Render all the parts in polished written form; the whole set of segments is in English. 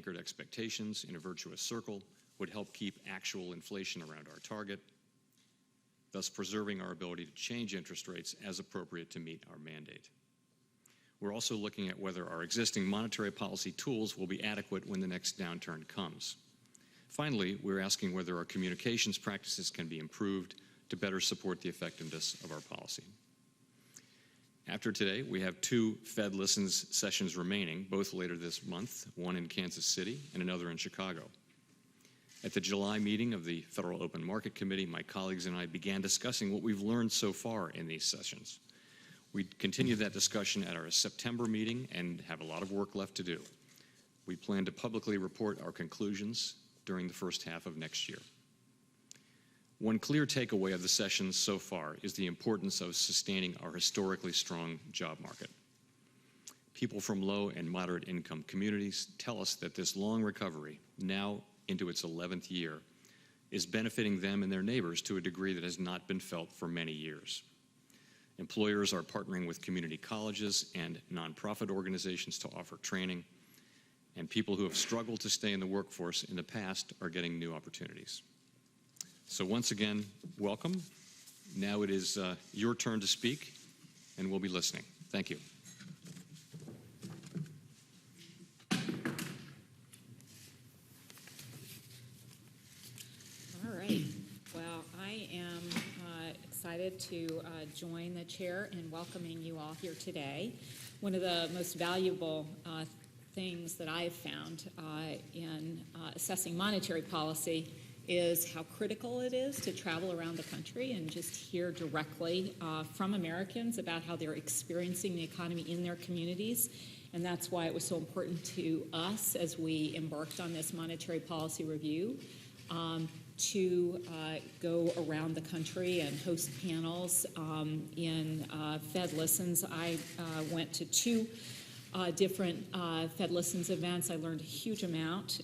anchored expectations in a virtuous circle would help keep actual inflation around our target, thus preserving our ability to change interest rates as appropriate to meet our mandate. We're also looking at whether our existing monetary policy tools will be adequate when the next downturn comes. Finally, we're asking whether our communications practices can be improved to better support the effectiveness of our policy. After today, we have 2 Fed Listens sessions remaining, both later this month, one in Kansas City and another in Chicago. At the July meeting of the Federal Open Market Committee, my colleagues and I began discussing what we've learned so far in these sessions. We continue that discussion at our September meeting and have a lot of work left to do. We plan to publicly report our conclusions during the first half of next year. One clear takeaway of the sessions so far is the importance of sustaining our historically strong job market. People from low and moderate income communities tell us that this long recovery, now into its 11th year, is benefiting them and their neighbors to a degree that has not been felt for many years. Employers are partnering with community colleges and nonprofit organizations to offer training, and people who have struggled to stay in the workforce in the past are getting new opportunities. So once again, welcome. Now it is your turn to speak, and we'll be listening. Thank you. All right. Well, I am excited to join the chair in welcoming you all here today. One of the most valuable things that I've found in assessing monetary policy is how critical it is to travel around the country and just hear directly from Americans about how they're experiencing the economy in their communities. And that's why it was so important to us as we embarked on this monetary policy review to go around the country and host panels in Fed Listens. I went to 2 different Fed Listens events. I learned a huge amount.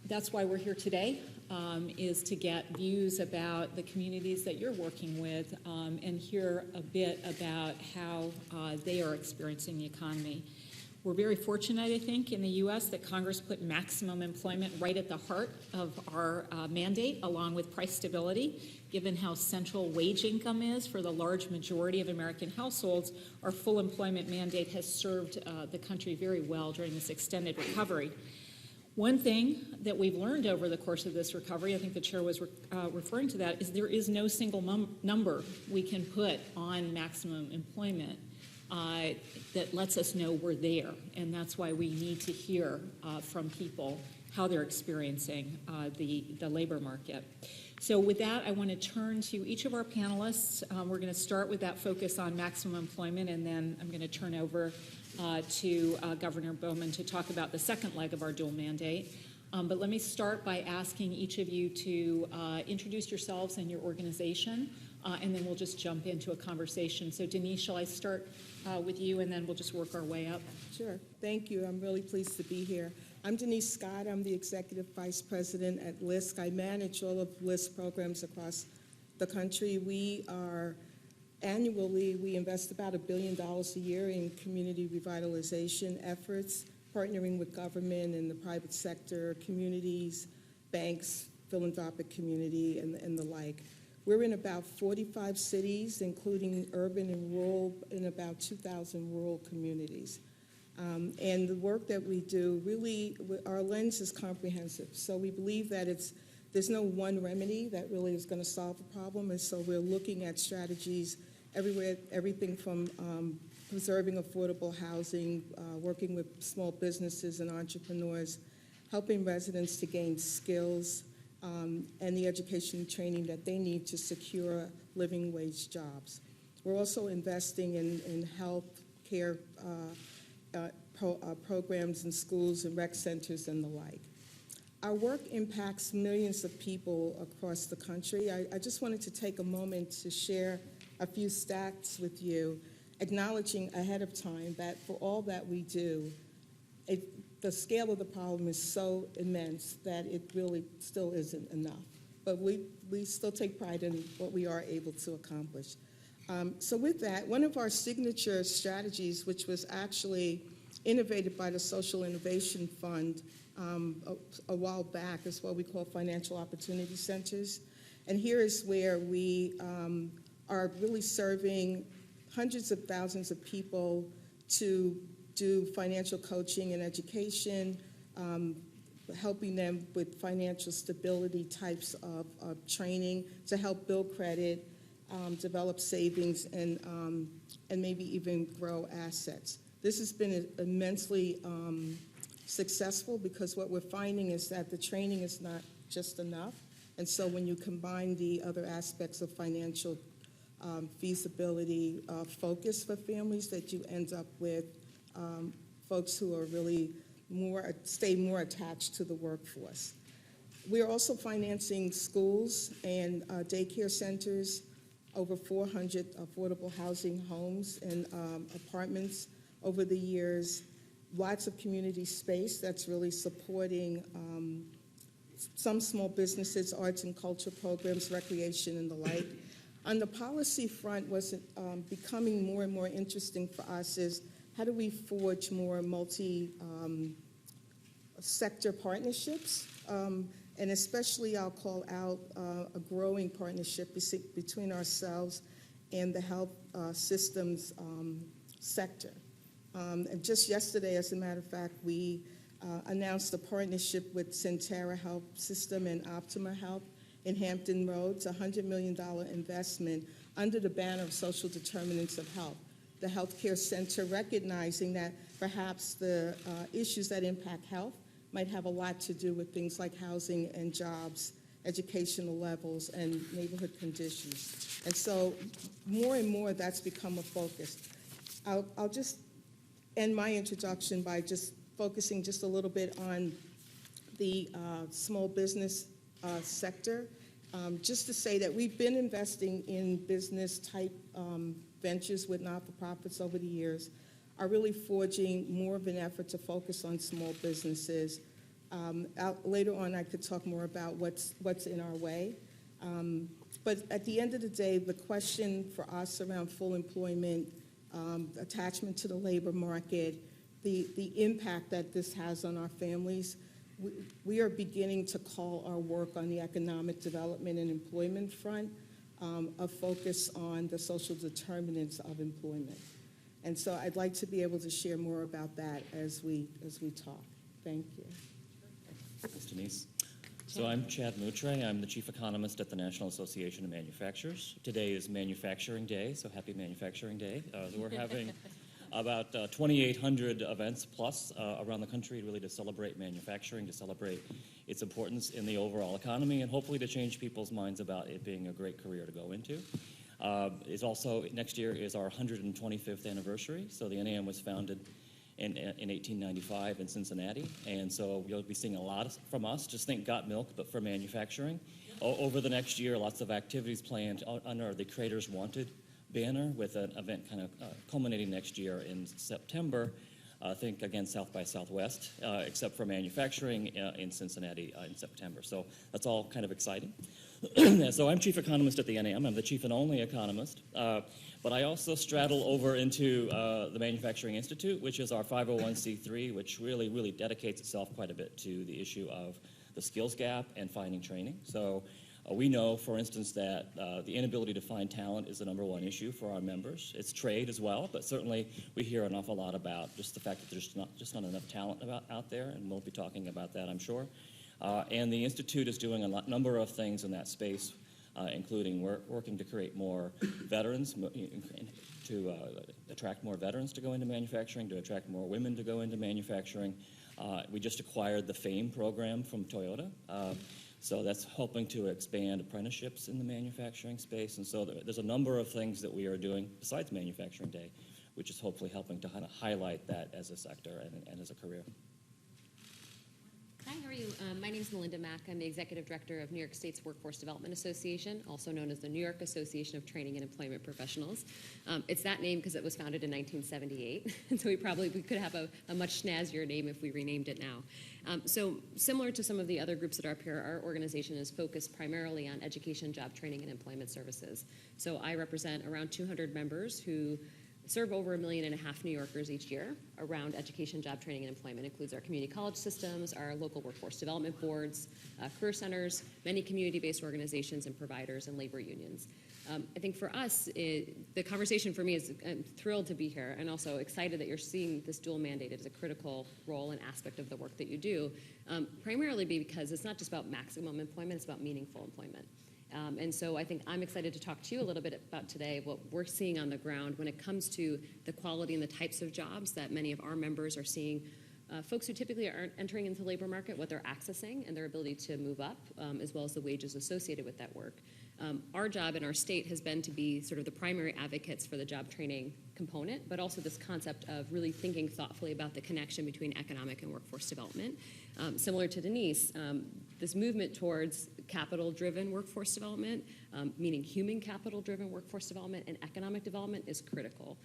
That's why we're here today, is to get views about the communities that you're working with and hear a bit about how they are experiencing the economy. We're very fortunate, I think, in the U.S. that Congress put maximum employment right at the heart of our mandate, along with price stability. Given how central wage income is for the large majority of American households, our full employment mandate has served the country very well during this extended recovery. One thing that we've learned over the course of this recovery, I think the chair was referring to that, is there is no single number we can put on maximum employment that lets us know we're there. And that's why we need to hear from people how they're experiencing the labor market. So with that, I want to turn to each of our panelists. We're going to start with that focus on maximum employment, and then I'm going to turn over to Governor Bowman to talk about the second leg of our dual mandate. But let me start by asking each of you to introduce yourselves and your organization, and then we'll just jump into a conversation. So Denise, shall I start with you, and then we'll just work our way up? Sure. Thank you. I'm really pleased to be here. I'm Denise Scott. I'm the Executive Vice President at LISC. I manage all of LISC programs across the country. Annually, we invest about $1 billion a year in community revitalization efforts, partnering with government and the private sector, communities, banks, philanthropic community, and the like. We're in about 45 cities, including urban and rural, in about 2,000 rural communities. And the work that we do, really, our lens is comprehensive. So we believe that there's no one remedy that really is going to solve the problem. And so we're looking at strategies everywhere, everything from preserving affordable housing, working with small businesses and entrepreneurs, helping residents to gain skills, and the education and training that they need to secure living wage jobs. We're also investing in health care programs in schools and rec centers and the like. Our work impacts millions of people across the country. I just wanted to take a moment to share a few stats with you, acknowledging ahead of time that for all that we do, the scale of the problem is so immense that it really still isn't enough. But we still take pride in what we are able to accomplish. So with that, one of our signature strategies, which was actually innovated by the Social Innovation Fund a while back, is what we call financial opportunity centers. And here is where we are really serving hundreds of thousands of people to do financial coaching and education, helping them with financial stability types of training to help build credit, develop savings, and maybe even grow assets. This has been immensely successful because what we're finding is that the training is not just enough. And so when you combine the other aspects of financial feasibility focus for families, that you end up with folks who are really stay more attached to the workforce. We are also financing schools and daycare centers, over 400 affordable housing homes and apartments over the years, lots of community space that's really supporting some small businesses, arts and culture programs, recreation, and the like. On the policy front, what's becoming more and more interesting for us is how do we forge more multi-sector partnerships? And especially I'll call out a growing partnership between ourselves and the health systems sector. And just yesterday, as a matter of fact, we announced a partnership with Centera Health System and Optima Health in Hampton Roads, a $100 million investment under the banner of social determinants of health. The healthcare center recognizing that perhaps the issues that impact health might have a lot to do with things like housing and jobs, educational levels, and neighborhood conditions. And so more and more that's become a focus. I'll just end my introduction by just focusing just a little bit on the small business sector. Just to say that we've been investing in business-type ventures with not-for-profits over the years, are really forging more of an effort to focus on small businesses. Later on, I could talk more about what's in our way. But at the end of the day, the question for us around full employment, attachment to the labor market, the impact that this has on our families, we are beginning to call our work on the economic development and employment front a focus on the social determinants of employment. And so I'd like to be able to share more about that as we talk. Thank you. Thanks, Denise. So I'm Chad Moutre. I'm the Chief Economist at the National Association of Manufacturers. Today is Manufacturing Day, so happy Manufacturing Day. We're having about 2,800 events plus around the country really to celebrate manufacturing, to celebrate its importance in the overall economy, and hopefully to change people's minds about it being a great career to go into. It's also, next year is our 125th anniversary, so the NAM was founded in 1895 in Cincinnati, and so you'll be seeing a lot from us. Just think Got Milk, but for manufacturing. Over the next year, lots of activities planned under the Creators Wanted banner with an event kind of culminating next year in September. I think, again, South by Southwest, except for manufacturing in Cincinnati in September. So that's all kind of exciting. So I'm Chief Economist at the NAM. I'm the chief and only economist. But I also straddle over into the Manufacturing Institute, which is our 501c3, which really dedicates itself quite a bit to the issue of the skills gap and finding training. So we know, for instance, that the inability to find talent is the #1 issue for our members. It's trade as well, but certainly we hear an awful lot about just the fact that there's not enough talent out there, and we'll be talking about that, I'm sure. And the Institute is doing a number of things in that space, including working to create more veterans, to attract more veterans to go into manufacturing, to attract more women to go into manufacturing. We just acquired the FAME program from Toyota. So that's helping to expand apprenticeships in the manufacturing space. And so there's a number of things that we are doing besides Manufacturing Day, which is hopefully helping to kind of highlight that as a sector and as a career. Hi, how are you? My name is Melinda Mack. I'm the Executive Director of New York State's Workforce Development Association, also known as the New York Association of Training and Employment Professionals. It's that name because it was founded in 1978, and so we could have a much snazzier name if we renamed it now. So similar to some of the other groups that are up here, our organization is focused primarily on education, job training, and employment services. So I represent around 200 members who serve over 1.5 million New Yorkers each year around education, job training, and employment. It includes our community college systems, our local workforce development boards, career centers, many community-based organizations and providers, and labor unions. I think for us, the conversation for me is I'm thrilled to be here and also excited that you're seeing this dual mandate as a critical role and aspect of the work that you do, primarily because it's not just about maximum employment, it's about meaningful employment. And so I think I'm excited to talk to you a little bit about today what we're seeing on the ground when it comes to the quality and the types of jobs that many of our members are seeing. Folks who typically aren't entering into the labor market, what they're accessing and their ability to move up, as well as the wages associated with that work. Our job in our state has been to be sort of the primary advocates for the job training component, but also this concept of really thinking thoughtfully about the connection between economic and workforce development. Similar to Denise, this movement towards capital-driven workforce development, meaning human capital-driven workforce development and economic development, is critical.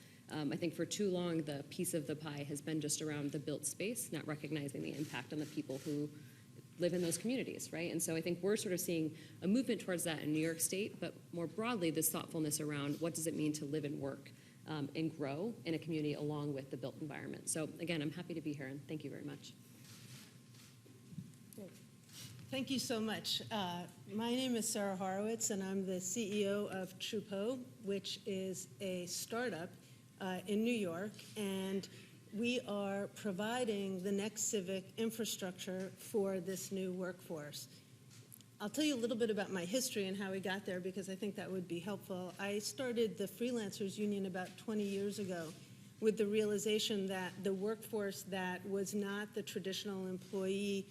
I think for too long, the piece of the pie has been just around the built space, not recognizing the impact on the people who live in those communities, right? And so I think we're sort of seeing a movement towards that in New York State, but more broadly, this thoughtfulness around what does it mean to live and work and grow in a community along with the built environment. So again, I'm happy to be here, and thank you very much. Thank you so much. My name is Sarah Horowitz, and I'm the CEO of Trupo, which is a startup in New York, and we are providing the next civic infrastructure for this new workforce. I'll tell you a little bit about my history and how we got there, because I think that would be helpful. I started the Freelancers Union about 20 years ago with the realization that the workforce that was not the traditional employee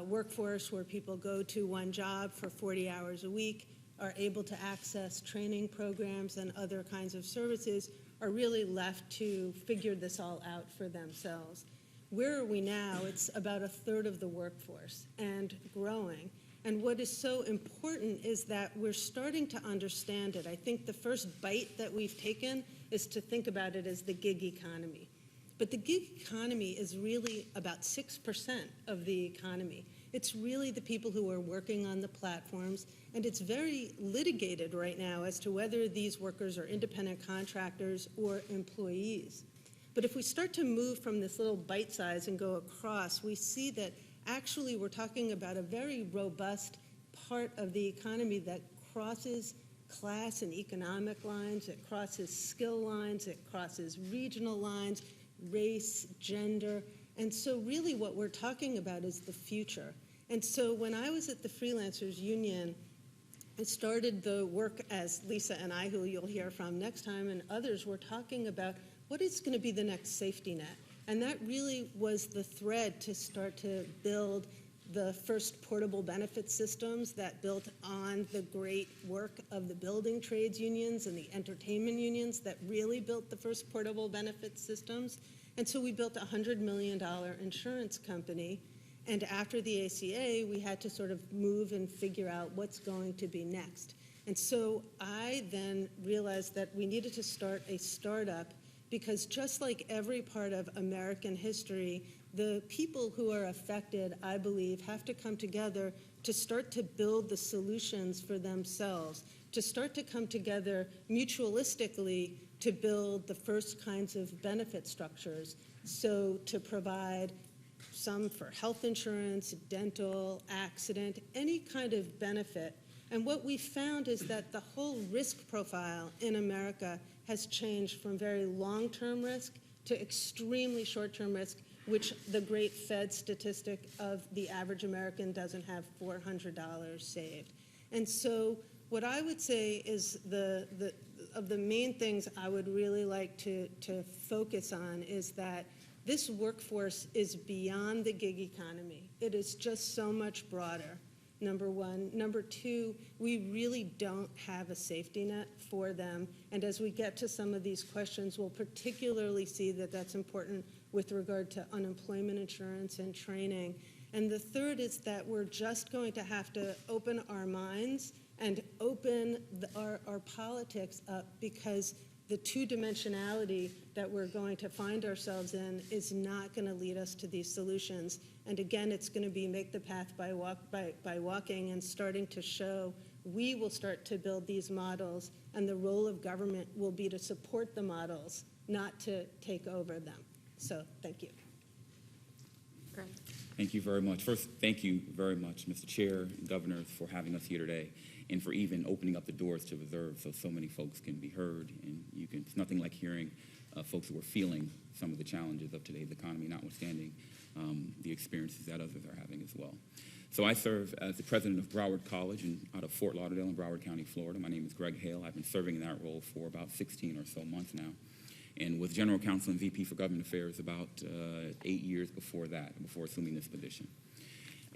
workforce where people go to one job for 40 hours a week, are able to access training programs and other kinds of services, are really left to figure this all out for themselves. Where are we now? It's about 1/3 of the workforce and growing. And what is so important is that we're starting to understand it. I think the first bite that we've taken is to think about it as the gig economy. But the gig economy is really about 6% of the economy. It's really the people who are working on the platforms, and it's very litigated right now as to whether these workers are independent contractors or employees. But if we start to move from this little bite size and go across, we see that actually we're talking about a very robust part of the economy that crosses class and economic lines, it crosses skill lines, it crosses regional lines, race, gender. And so really what we're talking about is the future. And so when I was at the Freelancers Union, I started the work as Lisa and I, who you'll hear from next time, and others were talking about what is going to be the next safety net. And that really was the thread to start to build the first portable benefit systems that built on the great work of the building trades unions and the entertainment unions that really built the first portable benefit systems. And so we built a $100 million insurance company. And after the ACA, we had to sort of move and figure out what's going to be next. And so I then realized that we needed to start a startup, because just like every part of American history, the people who are affected, I believe, have to come together to start to build the solutions for themselves, to start to come together mutualistically to build the first kinds of benefit structures. So to provide some for health insurance, dental, accident, any kind of benefit. And what we found is that the whole risk profile in America has changed from very long-term risk to extremely short-term risk, which the great Fed statistic of the average American doesn't have $400 saved. And so what I would say is of the main things I would really like to focus on is that this workforce is beyond the gig economy. It is just so much broader, number one. Number two, we really don't have a safety net for them. And as we get to some of these questions, we'll particularly see that that's important with regard to unemployment insurance and training. And the third is that we're just going to have to open our minds and open our politics up, because the two-dimensionality that we're going to find ourselves in is not going to lead us to these solutions. And again, it's going to be make the path by walking and starting to show we will start to build these models, and the role of government will be to support the models not to take over them. So thank you. Great. Thank you very much. First, thank you very much, Mr. Chair and Governor, for having us here today and for even opening up the doors to reserve so many folks can be heard. And it's nothing like hearing folks who are feeling some of the challenges of today's economy, notwithstanding the experiences that others are having as well. So I serve as the president of Broward College out of Fort Lauderdale in Broward County, Florida. My name is Greg Hale. I've been serving in that role for about 16 or so months now, and was general counsel and VP for government affairs about 8 years before that, before assuming this position.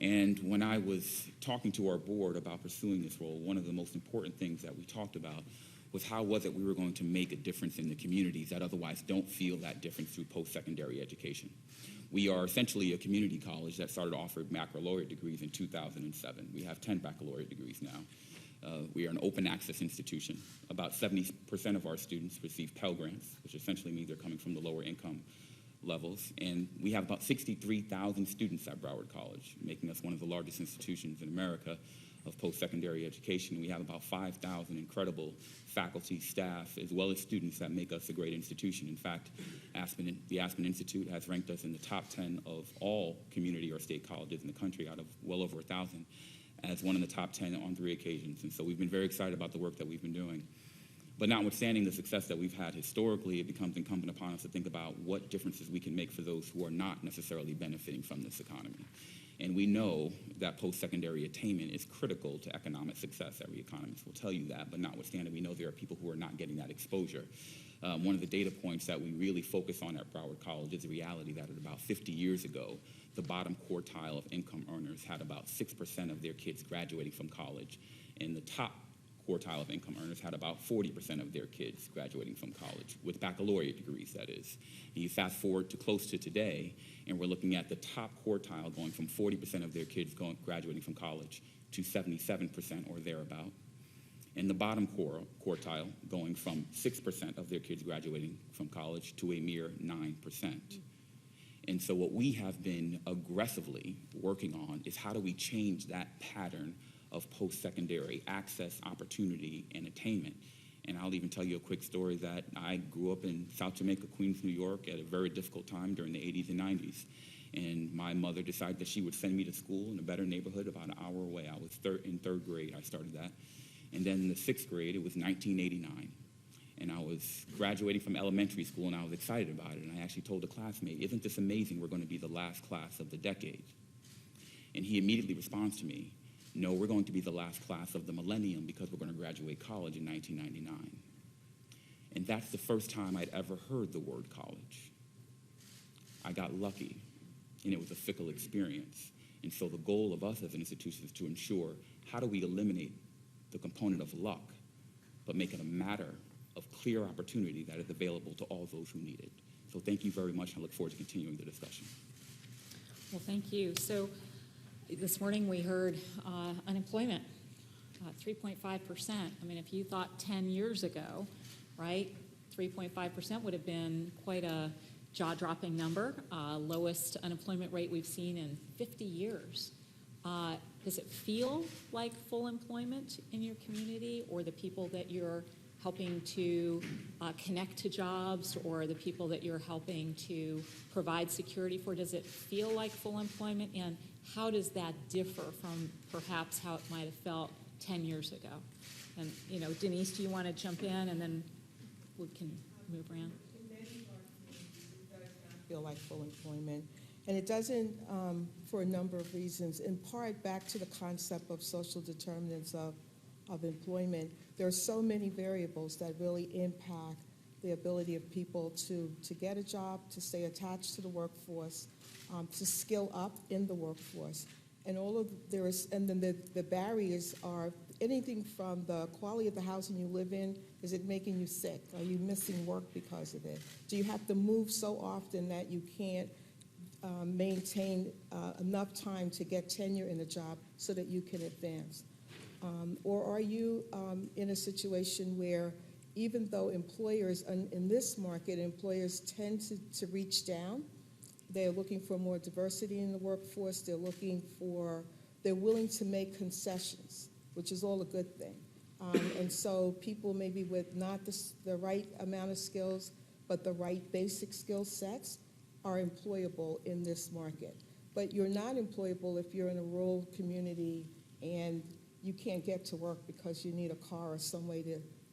And when I was talking to our board about pursuing this role, one of the most important things that we talked about was how was it we were going to make a difference in the communities that otherwise don't feel that difference through post-secondary education. We are essentially a community college that started offering baccalaureate degrees in 2007. We have 10 baccalaureate degrees now. We are an open access institution. About 70% of our students receive Pell Grants, which essentially means they're coming from the lower income levels. And we have about 63,000 students at Broward College, making us one of the largest institutions in America of post-secondary education. We have about 5,000 incredible faculty, staff, as well as students that make us a great institution. In fact, the Aspen Institute has ranked us in the top 10 of all community or state colleges in the country out of well over 1,000 as one of the top 10 on 3 occasions. And so we've been very excited about the work that we've been doing. But notwithstanding the success that we've had historically, it becomes incumbent upon us to think about what differences we can make for those who are not necessarily benefiting from this economy. And we know that post-secondary attainment is critical to economic success. Every economist will tell you that, but notwithstanding, we know there are people who are not getting that exposure. One of the data points that we really focus on at Broward College is the reality that at about 50 years ago, the bottom quartile of income earners had about 6% of their kids graduating from college, and the top quartile of income earners had about 40% of their kids graduating from college, with baccalaureate degrees, that is. And you fast forward to close to today, and we're looking at the top quartile going from 40% of their kids graduating from college to 77% or thereabout, and the bottom quartile going from 6% of their kids graduating from college to a mere 9%. And so what we have been aggressively working on is how do we change that pattern of post-secondary access, opportunity, and attainment. And I'll even tell you a quick story that I grew up in South Jamaica, Queens, New York at a very difficult time during the 80s and 90s. And my mother decided that she would send me to school in a better neighborhood about an hour away. I was in third grade, I started that. And then in the 6th grade, it was 1989. And I was graduating from elementary school, and I was excited about it. And I actually told a classmate, "Isn't this amazing? We're going to be the last class of the decade." And he immediately responds to me, "No, we're going to be the last class of the millennium because we're going to graduate college in 1999. And that's the first time I'd ever heard the word college. I got lucky, and it was a fickle experience. And so the goal of us as an institution is to ensure how do we eliminate the component of luck, but make it a matter of clear opportunity that is available to all those who need it. So thank you very much. I look forward to continuing the discussion." Well, thank you. So this morning we heard unemployment, 3.5%. I mean, if you thought 10 years ago, right, 3.5% would have been quite a jaw-dropping number, lowest unemployment rate we've seen in 50 years. Does it feel like full employment in your community, or the people that you're helping to connect to jobs, or the people that you're helping to provide security for? Does it feel like full employment, and how does that differ from perhaps how it might have felt 10 years ago? And, you know, Denise, do you want to jump in, and then we can move around? In many of our communities, it does not feel like full employment. And it doesn't for a number of reasons. In part, back to the concept of social determinants of employment, there are so many variables that really impact the ability of people to get a job, to stay attached to the workforce, to skill up in the workforce. And then the barriers are anything from the quality of the housing you live in. Is it making you sick? Are you missing work because of it? Do you have to move so often that you can't maintain enough time to get tenure in a job so that you can advance? Or are you in a situation where even though employers, in this market, employers tend to reach down, they're looking for more diversity in the workforce, they're willing to make concessions, which is all a good thing. And so people maybe with not the right amount of skills but the right basic skill sets are employable in this market. But you're not employable if you're in a rural community and you can't get to work because you need a car or some way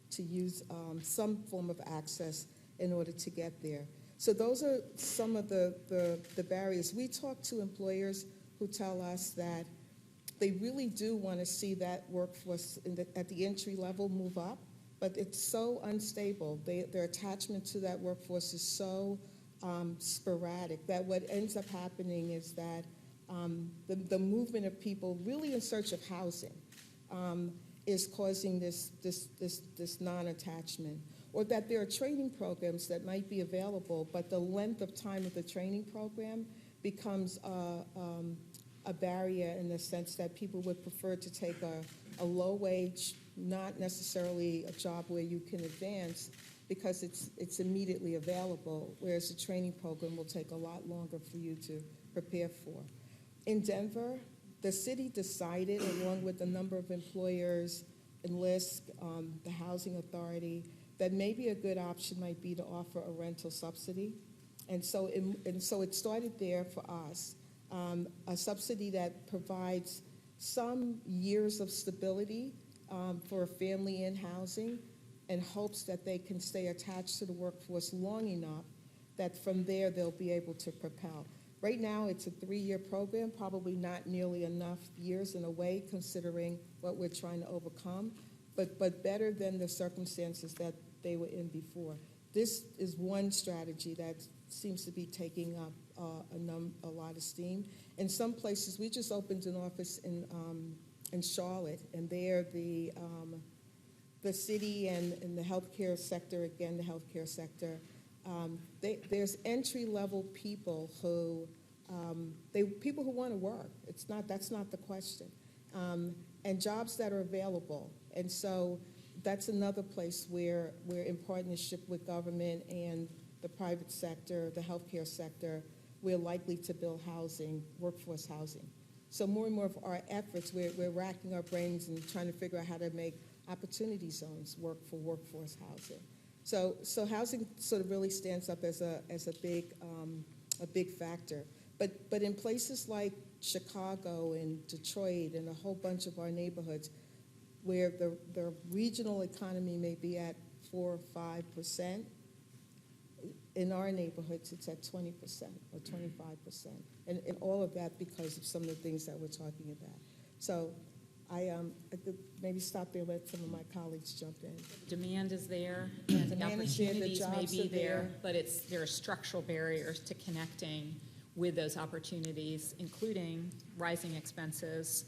to use some form of access in order to get there. So those are some of the barriers. We talk to employers who tell us that they really do want to see that workforce at the entry level move up, but it's so unstable. Their attachment to that workforce is so sporadic that what ends up happening is that the movement of people really in search of housing is causing this non-attachment, or that there are training programs that might be available, but the length of time of the training program becomes a barrier in the sense that people would prefer to take a low wage, not necessarily a job where you can advance because it's immediately available, whereas the training program will take a lot longer for you to prepare for. In Denver, the city decided, along with a number of employers, Enlist, the Housing Authority, that maybe a good option might be to offer a rental subsidy. And so it started there for us, a subsidy that provides some years of stability for a family in housing and hopes that they can stay attached to the workforce long enough that from there they'll be able to propel. Right now, it's a 3-year program, probably not nearly enough years in a way, considering what we're trying to overcome, but better than the circumstances that they were in before. This is one strategy that seems to be taking up a lot of steam. In some places, we just opened an office in Charlotte, and there the city and the healthcare sector, again, the healthcare sector, there's entry-level people who people who want to work. That's not the question, and jobs that are available. And so that's another place where we're in partnership with government and the private sector, the healthcare sector, we're likely to build housing, workforce housing. So more and more of our efforts, we're racking our brains and trying to figure out how to make opportunity zones work for workforce housing. So housing sort of really stands up as a big factor. But in places like Chicago and Detroit and a whole bunch of our neighborhoods, where the regional economy may be at 4 or 5%, in our neighborhoods it's at 20% or 25%, and all of that because of some of the things that we're talking about. So I could maybe stop there and let some of my colleagues jump in. Demand is there, and the Demand is there, the opportunities may jobs be are there. but there are structural barriers to connecting with those opportunities, including rising expenses.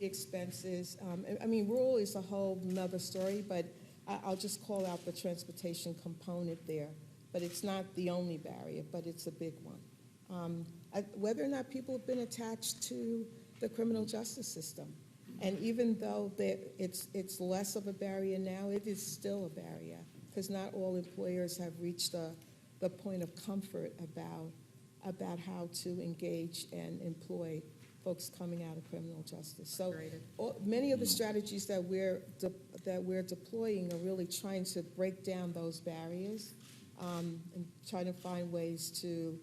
Expenses. I mean, rural is a whole nother story, but I'll just call out the transportation component there. But it's not the only barrier, but it's a big one. Whether or not people have been attached to the criminal justice system. And even though it's less of a barrier now, it is still a barrier because not all employers have reached the point of comfort about how to engage and employ folks coming out of criminal justice. So many of the strategies that we're deploying are really trying to break down those barriers and trying to find ways to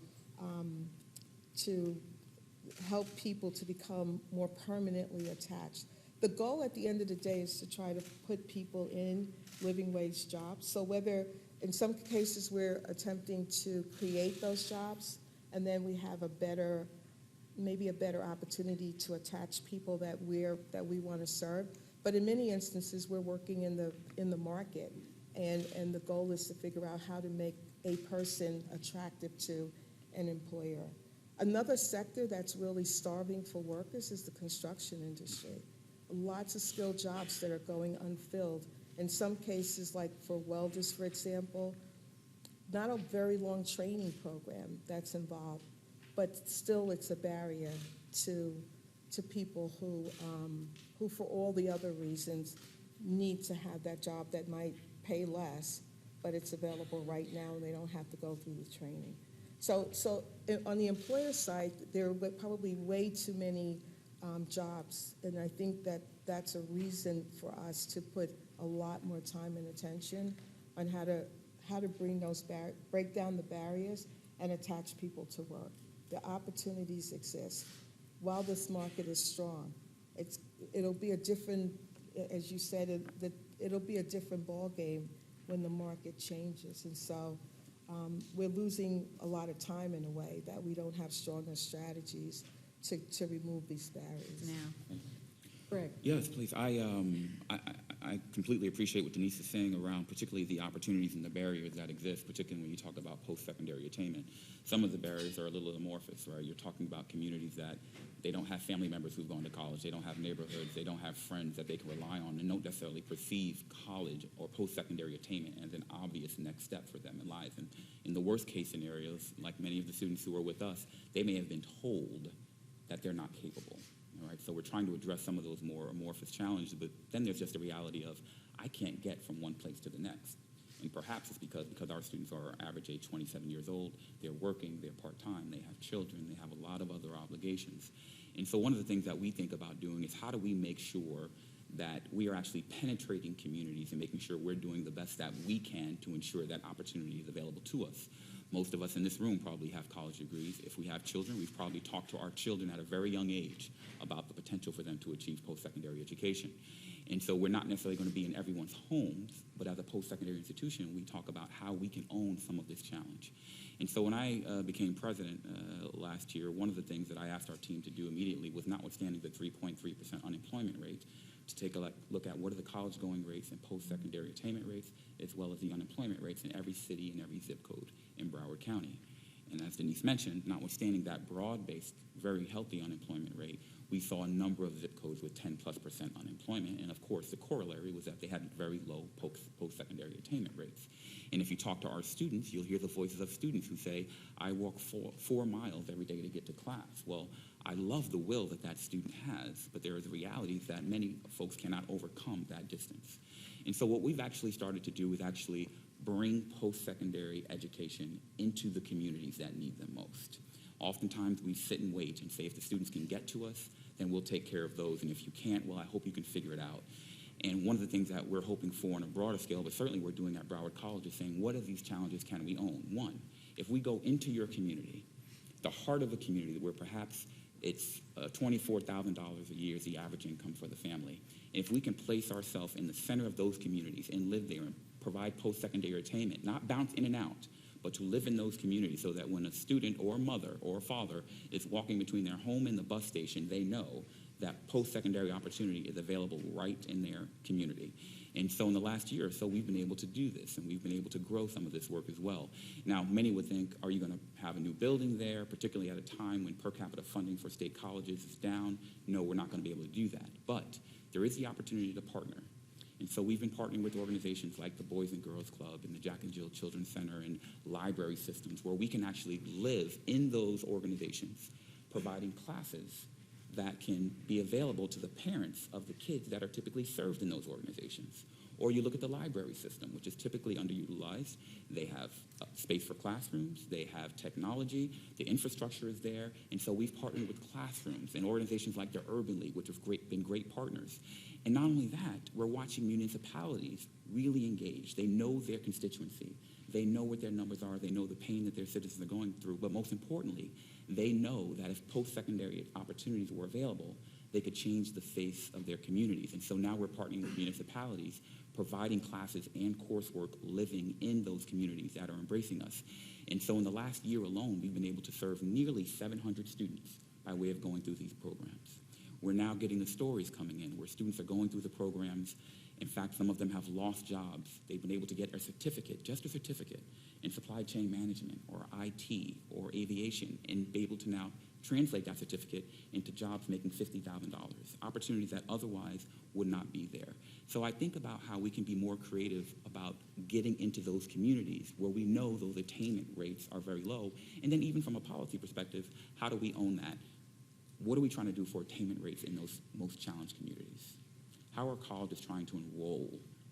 help people to become more permanently attached. The goal at the end of the day is to try to put people in living wage jobs. So whether in some cases we're attempting to create those jobs, and then we have maybe a better opportunity to attach people that we want to serve. But in many instances, we're working in the market, and the goal is to figure out how to make a person attractive to an employer. Another sector that's really starving for workers is the construction industry. Lots of skilled jobs that are going unfilled. In some cases, like for welders, for example, not a very long training program that's involved, but still it's a barrier to people who for all the other reasons need to have that job that might pay less, but it's available right now and they don't have to go through the training. So on the employer side, there are probably way too many jobs, and I think that's a reason for us to put a lot more time and attention on how how to bring those break down the barriers and attach people to work. The opportunities exist. While this market is strong, it'll be a different, as you said, it'll be a different ballgame when the market changes. And so we're losing a lot of time in a way that we don't have stronger strategies to remove these barriers. Now, Greg. Yes, please. I completely appreciate what Denise is saying around particularly the opportunities and the barriers that exist, particularly when you talk about post-secondary attainment. Some of the barriers are a little amorphous, right? You're talking about communities that they don't have family members who've gone to college, they don't have neighborhoods, they don't have friends that they can rely on, and don't necessarily perceive college or post-secondary attainment as an obvious next step for them in life. And in the worst case scenarios, like many of the students who are with us, they may have been told that they're not capable. All right, so we're trying to address some of those more amorphous challenges, but then there's just the reality of I can't get from one place to the next. And perhaps it's because our students are average age 27 years old, they're working, they're part-time, they have children, they have a lot of other obligations. And so one of the things that we think about doing is how do we make sure that we are actually penetrating communities and making sure we're doing the best that we can to ensure that opportunity is available to us. Most of us in this room probably have college degrees. If we have children, we've probably talked to our children at a very young age about the potential for them to achieve post-secondary education. And so we're not necessarily going to be in everyone's homes, but as a post-secondary institution, we talk about how we can own some of this challenge. And so when I became president last year, one of the things that I asked our team to do immediately was, notwithstanding the 3.3% unemployment rate, to take a look at what are the college-going rates and post-secondary attainment rates, as well as the unemployment rates in every city and every zip code in Broward County. And as Denise mentioned, notwithstanding that broad-based, very healthy unemployment rate, we saw a number of zip codes with 10+% unemployment. And of course, the corollary was that they had very low post-secondary attainment rates. And if you talk to our students, you'll hear the voices of students who say, I walk 4 miles every day to get to class. Well, I love the will that that student has, but there is a reality that many folks cannot overcome that distance. And so what we've actually started to do is actually bring post-secondary education into the communities that need them most. Oftentimes we sit and wait and say, if the students can get to us, then we'll take care of those. And if you can't, well, I hope you can figure it out. And one of the things that we're hoping for on a broader scale, but certainly we're doing at Broward College, is saying, what of these challenges can we own? One, if we go into your community, the heart of a community where perhaps it's $24,000 a year is the average income for the family. And if we can place ourselves in the center of those communities and live there and provide post-secondary attainment, not bounce in and out, but to live in those communities so that when a student or a mother or a father is walking between their home and the bus station, they know that post-secondary opportunity is available right in their community. And so in the last year or so, we've been able to do this, and we've been able to grow some of this work as well. Now, many would think, are you going to have a new building there, particularly at a time when per capita funding for state colleges is down? No, we're not going to be able to do that. But there is the opportunity to partner. And so we've been partnering with organizations like the Boys and Girls Club and the Jack and Jill Children's Center and library systems where we can actually live in those organizations, providing classes that can be available to the parents of the kids that are typically served in those organizations. Or you look at the library system, which is typically underutilized. They have space for classrooms, they have technology, the infrastructure is there, and so we've partnered with classrooms and organizations like the Urban League, which have been great partners. And not only that, we're watching municipalities really engage. They know their constituency. They know what their numbers are. They know the pain that their citizens are going through. But most importantly, they know that if post-secondary opportunities were available, they could change the face of their communities. And so now we're partnering with municipalities, providing classes and coursework living in those communities that are embracing us. And so in the last year alone, we've been able to serve nearly 700 students by way of going through these programs. We're now getting the stories coming in where students are going through the programs. In fact, some of them have lost jobs. They've been able to get a certificate, just a certificate, in supply chain management or IT or aviation, and be able to now translate that certificate into jobs making $50,000, opportunities that otherwise would not be there. So I think about how we can be more creative about getting into those communities where we know those attainment rates are very low. And then even from a policy perspective, how do we own that? What are we trying to do for attainment rates in those most challenged communities? How are colleges trying to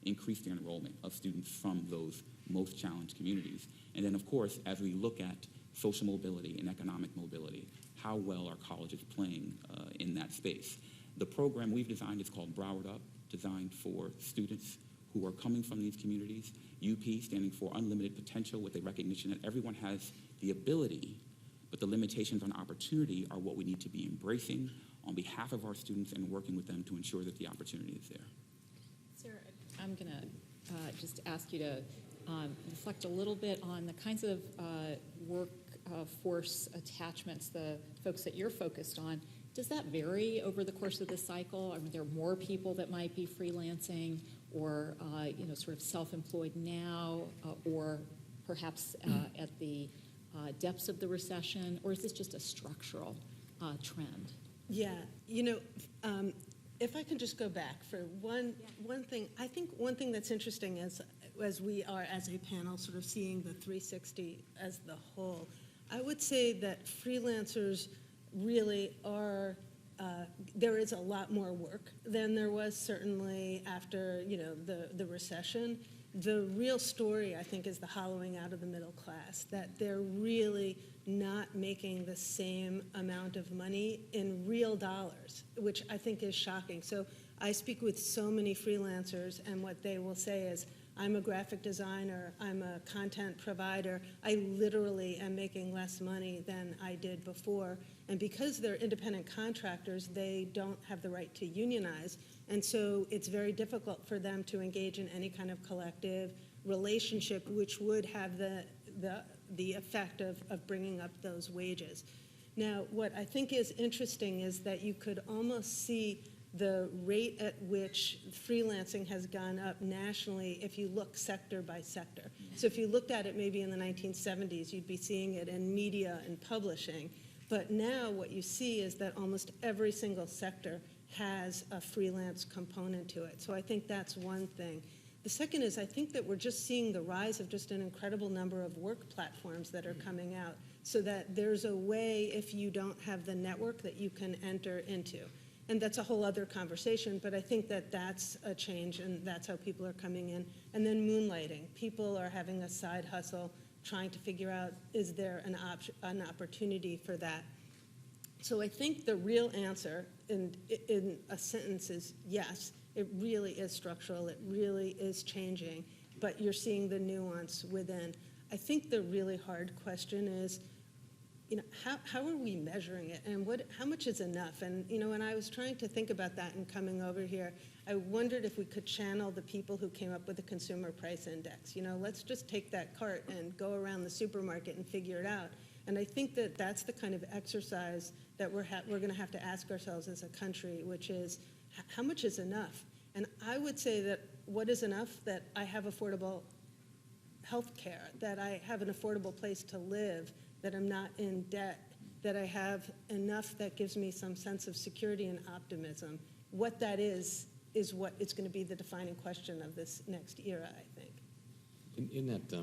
increase their enrollment of students from those most challenged communities? And then, of course, as we look at social mobility and economic mobility, how well are colleges playing in that space? The program we've designed is called Broward Up, designed for students who are coming from these communities. UP standing for unlimited potential, with a recognition that everyone has the ability, but the limitations on opportunity are what we need to be embracing on behalf of our students and working with them to ensure that the opportunity is there. Sarah, I'm going to just ask you to reflect a little bit on the kinds of workforce attachments, the folks that you're focused on. Does that vary over the course of the cycle? Are there more people that might be freelancing or sort of self-employed now, or perhaps at the depths of the recession, or is this just a structural trend? Yeah, if I can just go back for one thing, I think one thing that's interesting as we are as a panel sort of seeing the 360 as the whole, I would say that freelancers really are, there is a lot more work than there was certainly after, the recession. The real story, I think, is the hollowing out of the middle class, that they're really not making the same amount of money in real dollars, which I think is shocking. So I speak with so many freelancers, and what they will say is, I'm a graphic designer, I'm a content provider, I literally am making less money than I did before. And because they're independent contractors, they don't have the right to unionize. And so it's very difficult for them to engage in any kind of collective relationship, which would have the effect of bringing up those wages. Now, what I think is interesting is that you could almost see the rate at which freelancing has gone up nationally if you look sector by sector. So if you looked at it maybe in the 1970s, you'd be seeing it in media and publishing. But now what you see is that almost every single sector has a freelance component to it. So I think that's one thing. The second is I think that we're just seeing the rise of just an incredible number of work platforms that are coming out, so that there's a way, if you don't have the network, that you can enter into. And that's a whole other conversation, but I think that that's a change, and that's how people are coming in. And then moonlighting. People are having a side hustle, trying to figure out, is there an opportunity for that? So I think the real answer in a sentence is yes, it really is structural, it really is changing, but you're seeing the nuance within. I think the really hard question is, how are we measuring it, and how much is enough? And when I was trying to think about that and coming over here, I wondered if we could channel the people who came up with the consumer price index. Let's just take that cart and go around the supermarket and figure it out. And I think that that's the kind of exercise that we're going to have to ask ourselves as a country, which is, how much is enough? And I would say that what is enough? That I have affordable health care, that I have an affordable place to live, that I'm not in debt, that I have enough that gives me some sense of security and optimism. What that is what is going to be the defining question of this next era, I think. In that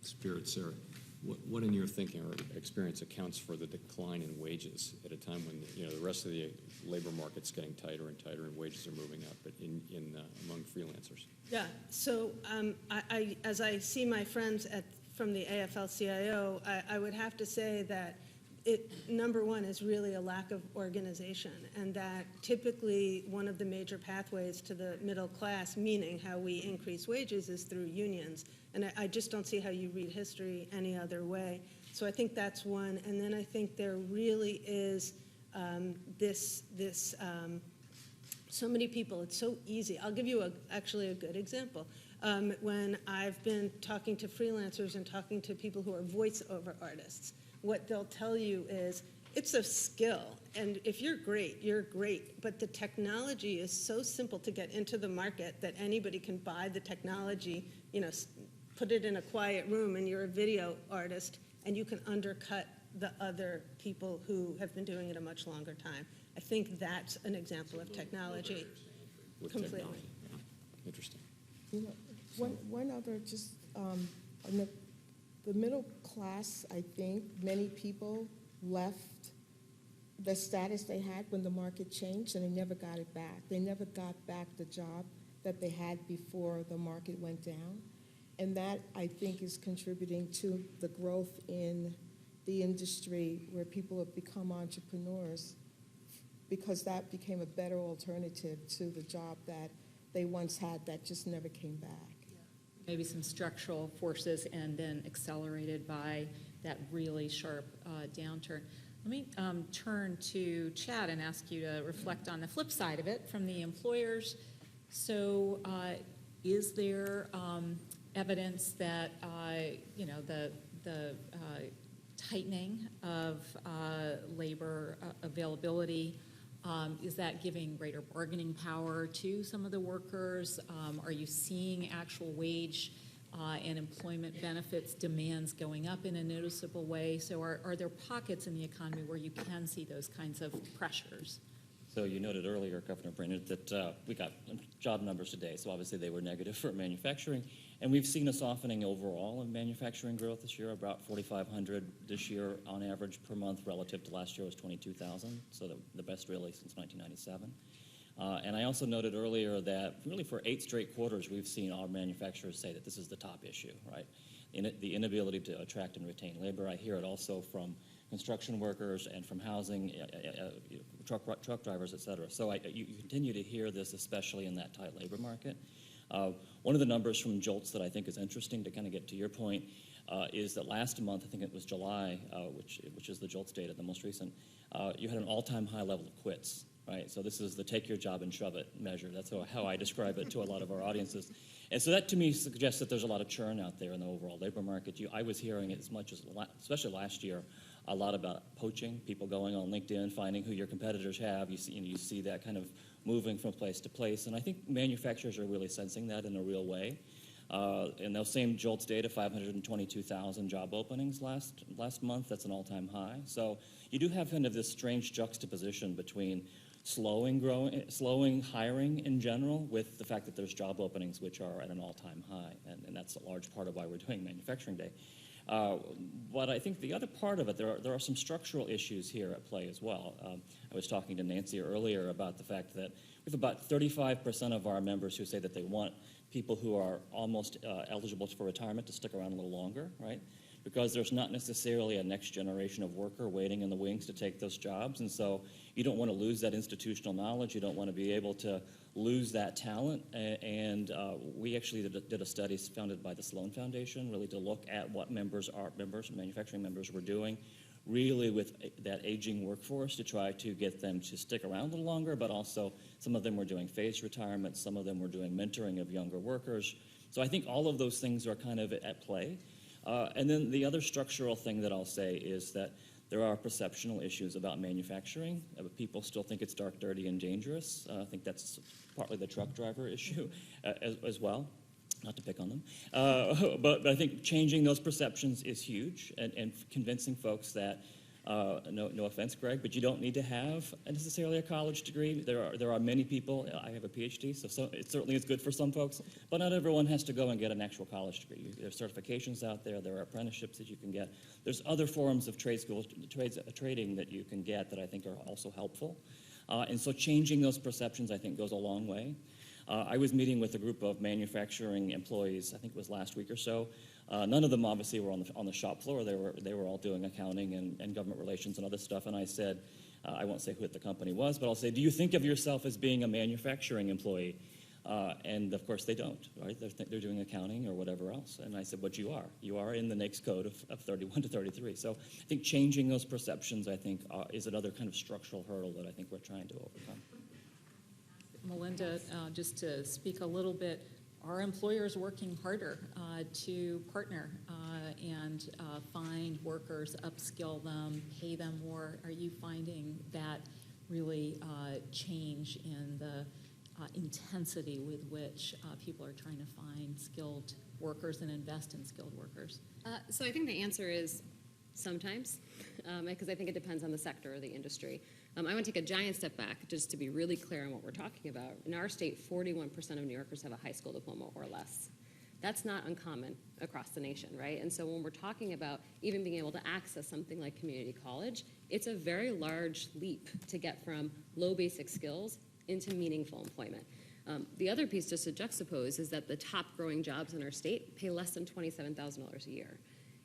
spirit, Sarah, what in your thinking or experience accounts for the decline in wages at a time when the rest of the labor market's getting tighter and tighter and wages are moving up, but among freelancers? Yeah. So as I see my friends from the AFL-CIO, I would have to say that number one is really a lack of organization, and that typically one of the major pathways to the middle class, meaning how we increase wages, is through unions. And I just don't see how you read history any other way. So I think that's one. And then I think there really is so many people, it's so easy. I'll give you actually a good example. When I've been talking to freelancers and talking to people who are voiceover artists, what they'll tell you is, it's a skill, and if you're great, but the technology is so simple to get into the market that anybody can buy the technology, put it in a quiet room, and you're a video artist, and you can undercut the other people who have been doing it a much longer time. I think that's an example of technology. With Completely. technology. Yeah. Interesting. One other, just the middle class, I think many people left the status they had when the market changed, and they never got it back. They never got back the job that they had before the market went down. And that, I think, is contributing to the growth in the industry where people have become entrepreneurs, because that became a better alternative to the job that they once had that just never came back. Maybe some structural forces and then accelerated by that really sharp downturn. Let me turn to Chad and ask you to reflect on the flip side of it from the employers. So is there evidence that, the tightening of labor availability, is that giving greater bargaining power to some of the workers? Are you seeing actual wage and employment benefits demands going up in a noticeable way? So are there pockets in the economy where you can see those kinds of pressures? So you noted earlier, Governor Brainerd, that we got job numbers today, so obviously they were negative for manufacturing, and we've seen a softening overall in manufacturing growth this year, about 4,500 this year on average per month relative to last year was 22,000, so the best really since 1997. And I also noted earlier that really for 8 straight quarters we've seen our manufacturers say that this is the top issue, right? The inability to attract and retain labor. I hear it also from construction workers and from housing, truck drivers, et cetera. So you continue to hear this, especially in that tight labor market. One of the numbers from JOLTS that I think is interesting to kind of get to your point is that last month, I think it was July, which is the JOLTS data, the most recent, you had an all-time high level of quits, right? So this is the take your job and shove it measure. That's how I describe it to a lot of our audiences. And so that to me suggests that there's a lot of churn out there in the overall labor market. I was hearing it as much as, especially last year, a lot about poaching, people going on LinkedIn, finding who your competitors have. You see that kind of moving from place to place. And I think manufacturers are really sensing that in a real way. In those same JOLTS data, 522,000 job openings last month. That's an all-time high. So you do have kind of this strange juxtaposition between slowing hiring in general with the fact that there's job openings which are at an all-time high. And that's a large part of why we're doing Manufacturing Day. But I think the other part of it, there are some structural issues here at play as well. I was talking to Nancy earlier about the fact that we have about 35% of our members who say that they want people who are almost eligible for retirement to stick around a little longer, right? Because there's not necessarily a next generation of worker waiting in the wings to take those jobs. And so you don't want to lose that institutional knowledge. You don't want to be able to lose that talent. And we actually did a study founded by the Sloan Foundation, really to look at what manufacturing members were doing, really with that aging workforce to try to get them to stick around a little longer, but also some of them were doing phased retirement, some of them were doing mentoring of younger workers. So I think all of those things are kind of at play. And then the other structural thing that I'll say is that there are perceptional issues about manufacturing. People still think it's dark, dirty, and dangerous. I think that's partly the truck driver issue as well, not to pick on them. But I think changing those perceptions is huge and convincing folks that, no offense, Greg, but you don't need to have necessarily a college degree. There are many people, I have a PhD, so it certainly is good for some folks, but not everyone has to go and get an actual college degree. There are certifications out there, there are apprenticeships that you can get. There's other forms of trading that you can get that I think are also helpful. And so changing those perceptions, I think, goes a long way. I was meeting with a group of manufacturing employees, I think it was last week or so. None of them obviously were on the shop floor. They were all doing accounting and government relations and other stuff. And I said, I won't say who the company was, but I'll say, do you think of yourself as being a manufacturing employee? And of course they don't, right? They're doing accounting or whatever else. And I said, but you are. You are in the NAICS code of 31 to 33. So I think changing those perceptions, I think, is another kind of structural hurdle that I think we're trying to overcome. Melinda, just to speak a little bit, are employers working harder to partner and find workers, upskill them, pay them more? Are you finding that really change in the intensity with which people are trying to find skilled workers and invest in skilled workers? So I think the answer is sometimes, because I think it depends on the sector or the industry. I want to take a giant step back just to be really clear on what we're talking about. In our state, 41% of New Yorkers have a high school diploma or less. That's not uncommon across the nation, right? And so when we're talking about even being able to access something like community college, it's a very large leap to get from low basic skills into meaningful employment. The other piece, just to juxtapose, is that the top growing jobs in our state pay less than $27,000 a year.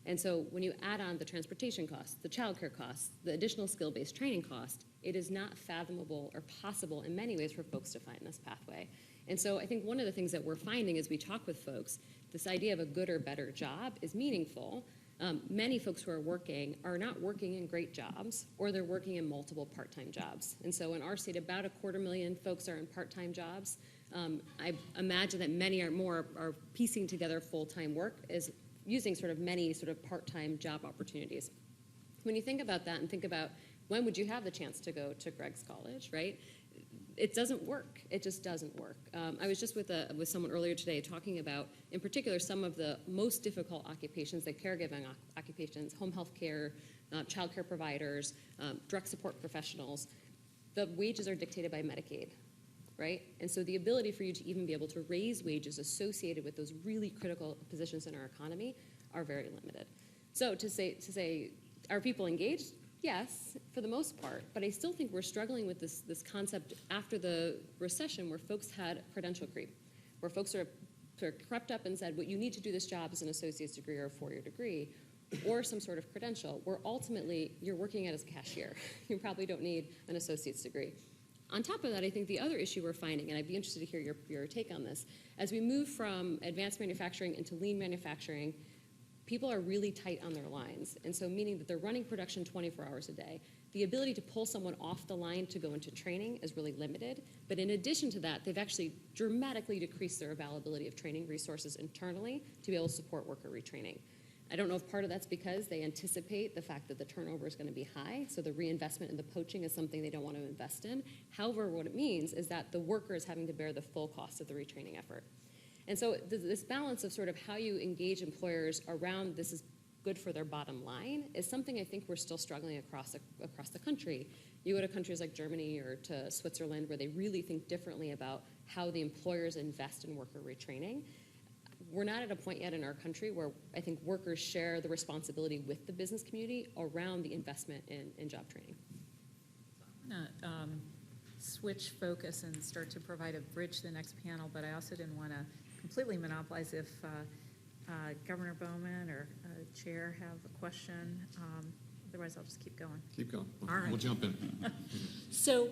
And so when you add on the transportation costs, the childcare costs, the additional skill-based training cost, it is not fathomable or possible in many ways for folks to find this pathway. And so I think one of the things that we're finding as we talk with folks, this idea of a good or better job is meaningful. Many folks who are working are not working in great jobs, or they're working in multiple part-time jobs. And so in our state, about 250,000 folks are in part-time jobs. I imagine that many are piecing together full-time work as using sort of many sort of part-time job opportunities. When you think about that and think about when would you have the chance to go to Greg's college, right? It doesn't work. It just doesn't work. I was just with someone earlier today talking about, in particular, some of the most difficult occupations, like caregiving occupations, home health care, child care providers, direct support professionals. The wages are dictated by Medicaid, right? And so the ability for you to even be able to raise wages associated with those really critical positions in our economy are very limited. So to say, are people engaged? Yes, for the most part, but I still think we're struggling with this concept after the recession where folks had credential creep, where folks sort of crept up and said, what you need to do this job is an associate's degree or a four-year degree, or some sort of credential, where ultimately you're working as a cashier. You probably don't need an associate's degree. On top of that, I think the other issue we're finding, and I'd be interested to hear your take on this, as we move from advanced manufacturing into lean manufacturing, people are really tight on their lines, and so meaning that they're running production 24 hours a day. The ability to pull someone off the line to go into training is really limited, but in addition to that, they've actually dramatically decreased their availability of training resources internally to be able to support worker retraining. I don't know if part of that's because they anticipate the fact that the turnover is going to be high, so the reinvestment in the poaching is something they don't want to invest in. However, what it means is that the worker is having to bear the full cost of the retraining effort. And so this balance of sort of how you engage employers around this is good for their bottom line is something I think we're still struggling across the country. You go to countries like Germany or to Switzerland where they really think differently about how the employers invest in worker retraining. We're not at a point yet in our country where I think workers share the responsibility with the business community around the investment in job training. I'm going to switch focus and start to provide a bridge to the next panel, but I also didn't want to completely monopolize if Governor Bowman or Chair have a question. Otherwise, I'll just keep going. Keep going. All right. We'll jump in. So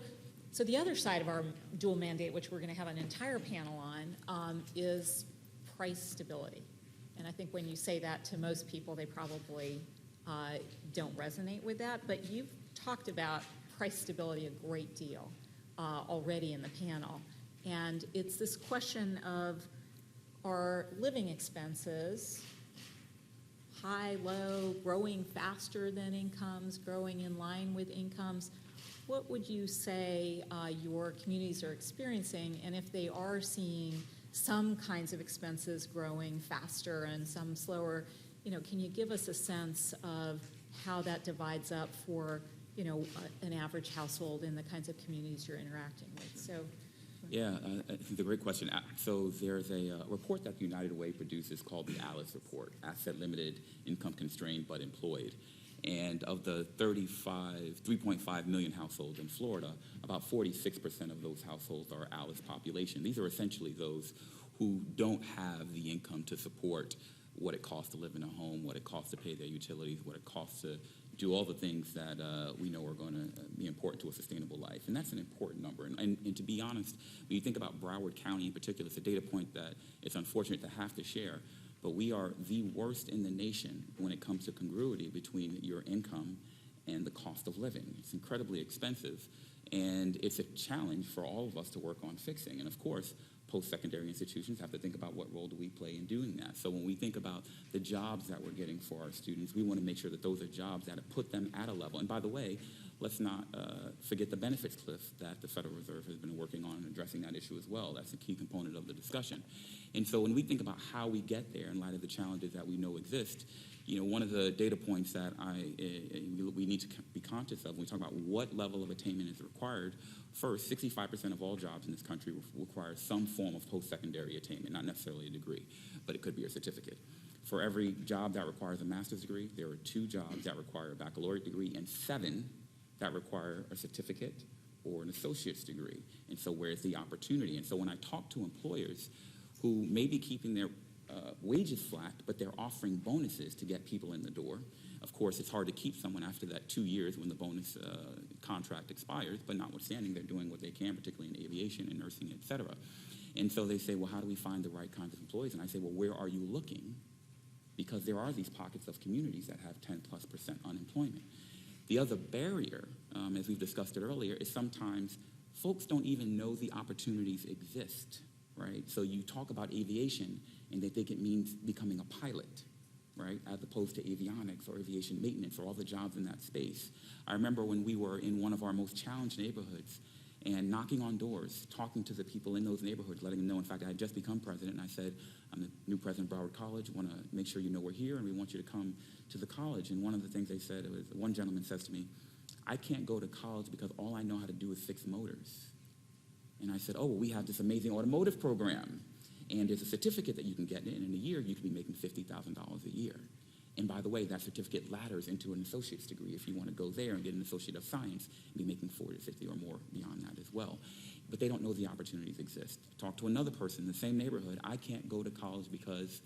the other side of our dual mandate, which we're going to have an entire panel on, is price stability. And I think when you say that to most people, they probably don't resonate with that. But you've talked about price stability a great deal already in the panel. And it's this question of, are living expenses high, low, growing faster than incomes, growing in line with incomes? What would you say your communities are experiencing? And if they are seeing some kinds of expenses growing faster and some slower, can you give us a sense of how that divides up for, an average household in the kinds of communities you're interacting with? So. Yeah, it's a great question. So there's a report that United Way produces called the ALICE report, Asset Limited, Income Constrained but Employed. And of the 3.5 million households in Florida, about 46% of those households are ALICE population. These are essentially those who don't have the income to support what it costs to live in a home, what it costs to pay their utilities, what it costs to do all the things that we know are going to be important to a sustainable life. And that's an important number. And to be honest, when you think about Broward County in particular, it's a data point that it's unfortunate to have to share, but we are the worst in the nation when it comes to congruity between your income and the cost of living. It's incredibly expensive, and it's a challenge for all of us to work on fixing. And of course, post-secondary institutions have to think about what role do we play in doing that. So when we think about the jobs that we're getting for our students, we want to make sure that those are jobs that put them at a level. And by the way, let's not forget the benefits cliff that the Federal Reserve has been working on and addressing that issue as well. That's a key component of the discussion. And so when we think about how we get there in light of the challenges that we know exist, one of the data points that we need to be conscious of when we talk about what level of attainment is required. First, 65% of all jobs in this country require some form of post-secondary attainment, not necessarily a degree, but it could be a certificate. For every job that requires a master's degree, there are 2 jobs that require a baccalaureate degree and 7 that require a certificate or an associate's degree. And so where's the opportunity? And so when I talk to employers who may be keeping their wages flat, but they're offering bonuses to get people in the door. Of course, it's hard to keep someone after that 2 years when the bonus contract expires, but notwithstanding, they're doing what they can, particularly in aviation and nursing, et cetera. And so they say, well, how do we find the right kinds of employees? And I say, well, where are you looking? Because there are these pockets of communities that have 10+% unemployment. The other barrier, as we've discussed it earlier, is sometimes folks don't even know the opportunities exist, right? So you talk about aviation, and they think it means becoming a pilot, right, as opposed to avionics or aviation maintenance or all the jobs in that space. I remember when we were in one of our most challenged neighborhoods and knocking on doors, talking to the people in those neighborhoods, letting them know. In fact, I had just become president, and I said, I'm the new president of Broward College. Want to make sure you know we're here, and we want you to come to the college. And one of the things they said was, one gentleman says to me, I can't go to college because all I know how to do is fix motors. And I said, oh, well, we have this amazing automotive program. And there's a certificate that you can get, and in a year, you can be making $50,000 a year. And by the way, that certificate ladders into an associate's degree if you want to go there and get an associate of science and be making 40 to 50 or more beyond that as well. But they don't know the opportunities exist. Talk to another person in the same neighborhood. I can't go to college because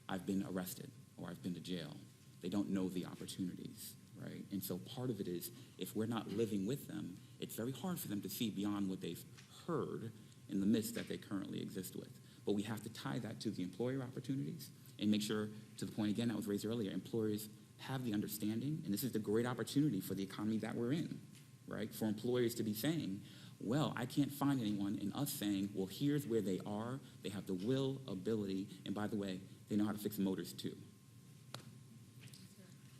I've been arrested or I've been to jail. They don't know the opportunities, right? And so part of it is if we're not living with them, it's very hard for them to see beyond what they've heard in the midst that they currently exist with. But we have to tie that to the employer opportunities and make sure, to the point again that was raised earlier, employers have the understanding, and this is the great opportunity for the economy that we're in, right? For employers to be saying, well, I can't find anyone, and us saying, well, here's where they are, they have the will, ability, and by the way, they know how to fix motors too.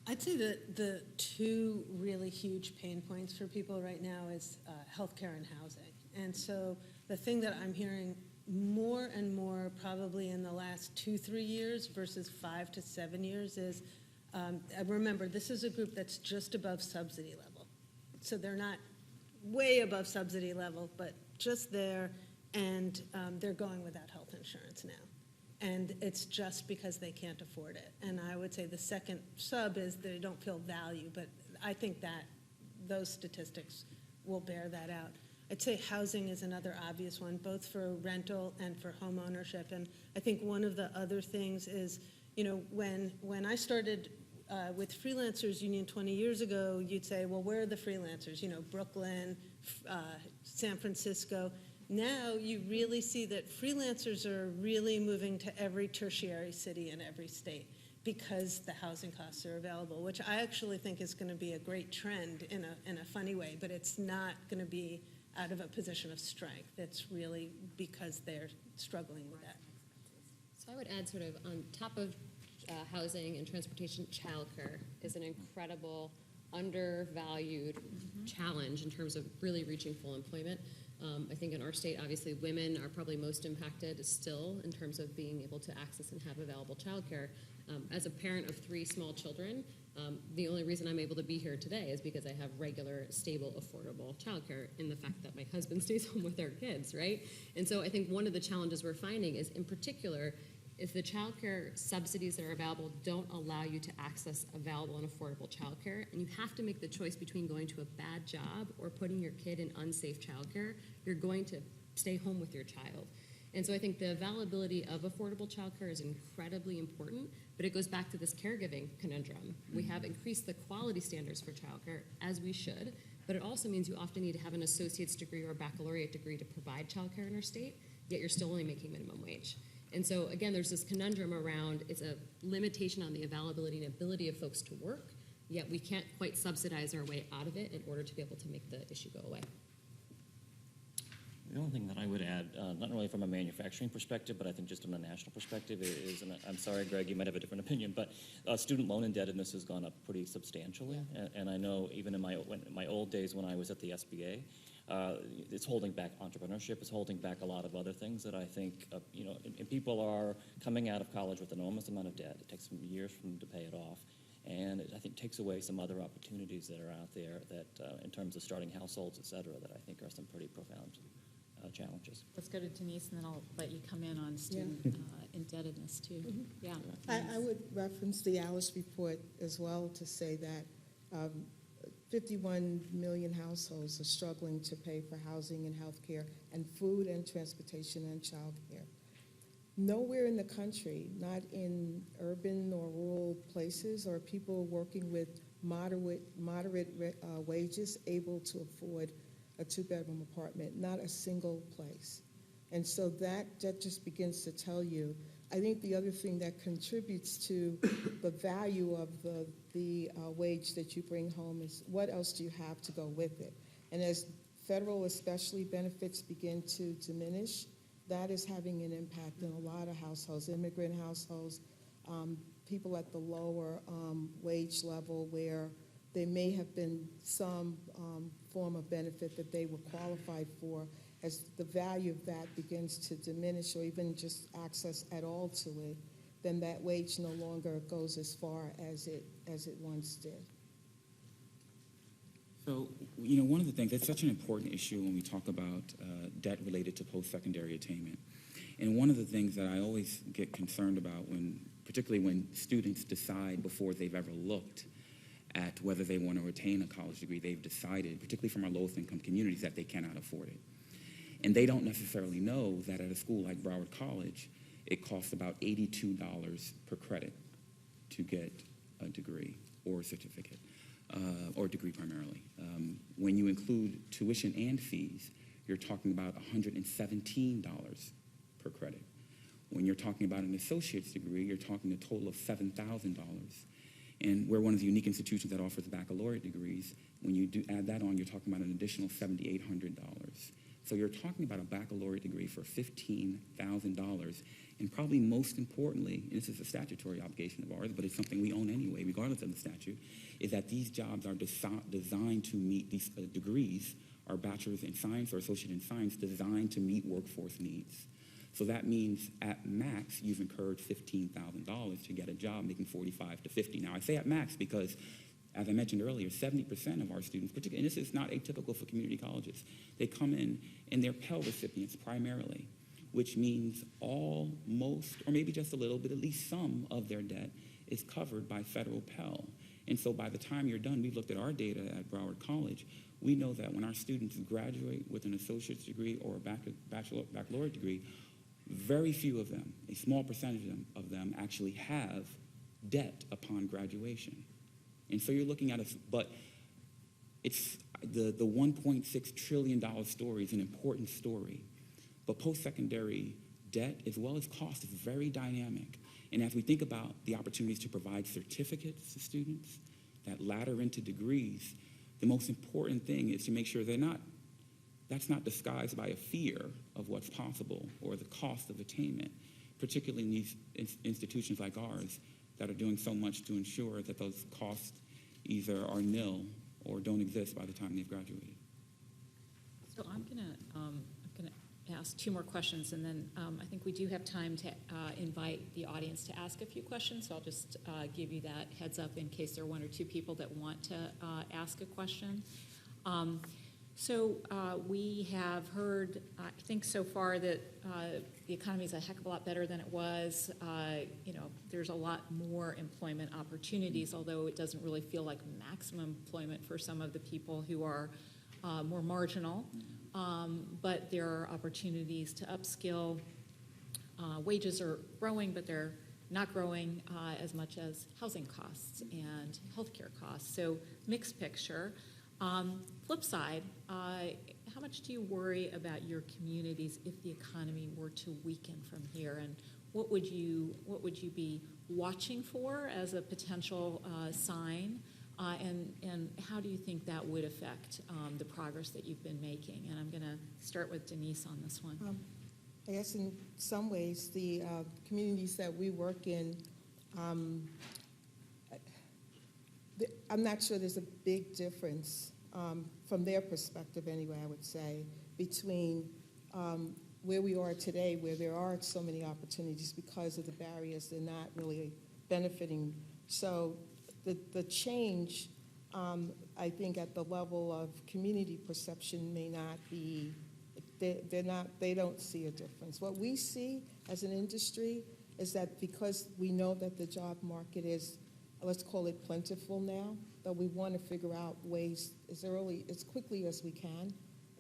I'd say that the two really huge pain points for people right now is healthcare and housing. And so the thing that I'm hearing more and more probably in the last 2-3 years versus 5 to 7 years is, remember, this is a group that's just above subsidy level. So they're not way above subsidy level, but just there, and they're going without health insurance now. And it's just because they can't afford it. And I would say the second sub is they don't feel value, but I think that those statistics will bear that out. I'd say housing is another obvious one, both for rental and for home ownership. And I think one of the other things is, you know, when I started with Freelancers Union 20 years ago, you'd say, well, where are the freelancers? You know, Brooklyn, San Francisco. Now you really see that freelancers are really moving to every tertiary city in every state because the housing costs are available, which I actually think is going to be a great trend in a funny way, but it's not going to be out of a position of strength. It's really because they're struggling with that. So I would add sort of on top of housing and transportation, childcare is an incredible, undervalued challenge in terms of really reaching full employment. I think in our state, obviously, women are probably most impacted still in terms of being able to access and have available childcare. As a parent of 3 small children, the only reason I'm able to be here today is because I have regular, stable, affordable childcare in the fact that my husband stays home with our kids, right? And so I think one of the challenges we're finding is, in particular, if the childcare subsidies that are available don't allow you to access available and affordable childcare, and you have to make the choice between going to a bad job or putting your kid in unsafe childcare, you're going to stay home with your child. And so I think the availability of affordable childcare is incredibly important, but it goes back to this caregiving conundrum. We have increased the quality standards for childcare, as we should, but it also means you often need to have an associate's degree or a baccalaureate degree to provide childcare in our state, yet you're still only making minimum wage. And so again, there's this conundrum around it's a limitation on the availability and ability of folks to work, yet we can't quite subsidize our way out of it in order to be able to make the issue go away. The only thing that I would add, not really from a manufacturing perspective, but I think just from a national perspective is, and I'm sorry, Greg, you might have a different opinion, but student loan indebtedness has gone up pretty substantially. Yeah. And I know even in my old days when I was at the SBA, it's holding back entrepreneurship, it's holding back a lot of other things that I think, and people are coming out of college with an enormous amount of debt. It takes some years for them to pay it off. And it, I think, takes away some other opportunities that are out there that, in terms of starting households, et cetera, that I think are some pretty profound challenges. Let's go to Denise, and then I'll let you come in on student indebtedness, too. Mm-hmm. Yeah. I would reference the Alice report as well to say that 51 million households are struggling to pay for housing and health care and food and transportation and child care. Nowhere in the country, not in urban or rural places, are people working with moderate wages able to afford a two-bedroom apartment. Not a single place. And so that just begins to tell you. I think the other thing that contributes to the value of the wage that you bring home is what else do you have to go with it? And as federal, especially, benefits begin to diminish, that is having an impact in a lot of households, immigrant households, people at the lower wage level where there may have been some form of benefit that they were qualified for. As the value of that begins to diminish or even just access at all to it, then that wage no longer goes as far as it once did. So, one of the things, that's such an important issue when we talk about debt related to post-secondary attainment. And one of the things that I always get concerned about, particularly when students decide before they've ever looked at whether they want to attain a college degree, they've decided, particularly from our lowest income communities, that they cannot afford it. And they don't necessarily know that at a school like Broward College, it costs about $82 per credit to get a degree or a certificate. Or degree primarily. When you include tuition and fees, you're talking about $117 per credit. When you're talking about an associate's degree, you're talking a total of $7,000. And we're one of the unique institutions that offers baccalaureate degrees. When you do add that on, you're talking about an additional $7,800. So you're talking about a baccalaureate degree for $15,000. And probably most importantly, and this is a statutory obligation of ours, but it's something we own anyway, regardless of the statute, is that these jobs are designed to meet these degrees, our bachelor's in science or associate in science, designed to meet workforce needs. So that means at max, you've incurred $15,000 to get a job making $45 to $50. Now I say at max because, as I mentioned earlier, 70% of our students, particularly, and this is not atypical for community colleges, they come in and they're Pell recipients primarily, which means all, most, or maybe just a little bit, at least some of their debt is covered by federal Pell. And so by the time you're done, we've looked at our data at Broward College, we know that when our students graduate with an associate's degree or a baccalaureate degree, very few of them, a small percentage of them actually have debt upon graduation. And so you're looking at but it's the $1.6 trillion story is an important story. But post-secondary debt, as well as cost, is very dynamic. And as we think about the opportunities to provide certificates to students that ladder into degrees, the most important thing is to make sure that's not disguised by a fear of what's possible or the cost of attainment, particularly in these institutions like ours that are doing so much to ensure that those costs either are nil or don't exist by the time they've graduated. So I'm gonna ask two more questions, and then I think we do have time to invite the audience to ask a few questions, so I'll just give you that heads up in case there are one or two people that want to ask a question. So we have heard, I think so far, that the economy is a heck of a lot better than it was. There's a lot more employment opportunities, although it doesn't really feel like maximum employment for some of the people who are more marginal. But there are opportunities to upskill. Wages are growing, but they're not growing as much as housing costs and healthcare costs. So mixed picture. Flip side, how much do you worry about your communities if the economy were to weaken from here? And what would you be watching for as a potential sign? And how do you think that would affect the progress that you've been making? And I'm going to start with Denise on this one. I guess in some ways, the communities that we work in, I'm not sure there's a big difference from their perspective anyway, I would say, between where we are today, where there are so many opportunities because of the barriers, they're not really benefiting. So the change, I think, at the level of community perception may not be, they don't see a difference. What we see as an industry is that because we know that the job market is, let's call it plentiful now, that we want to figure out ways as quickly as we can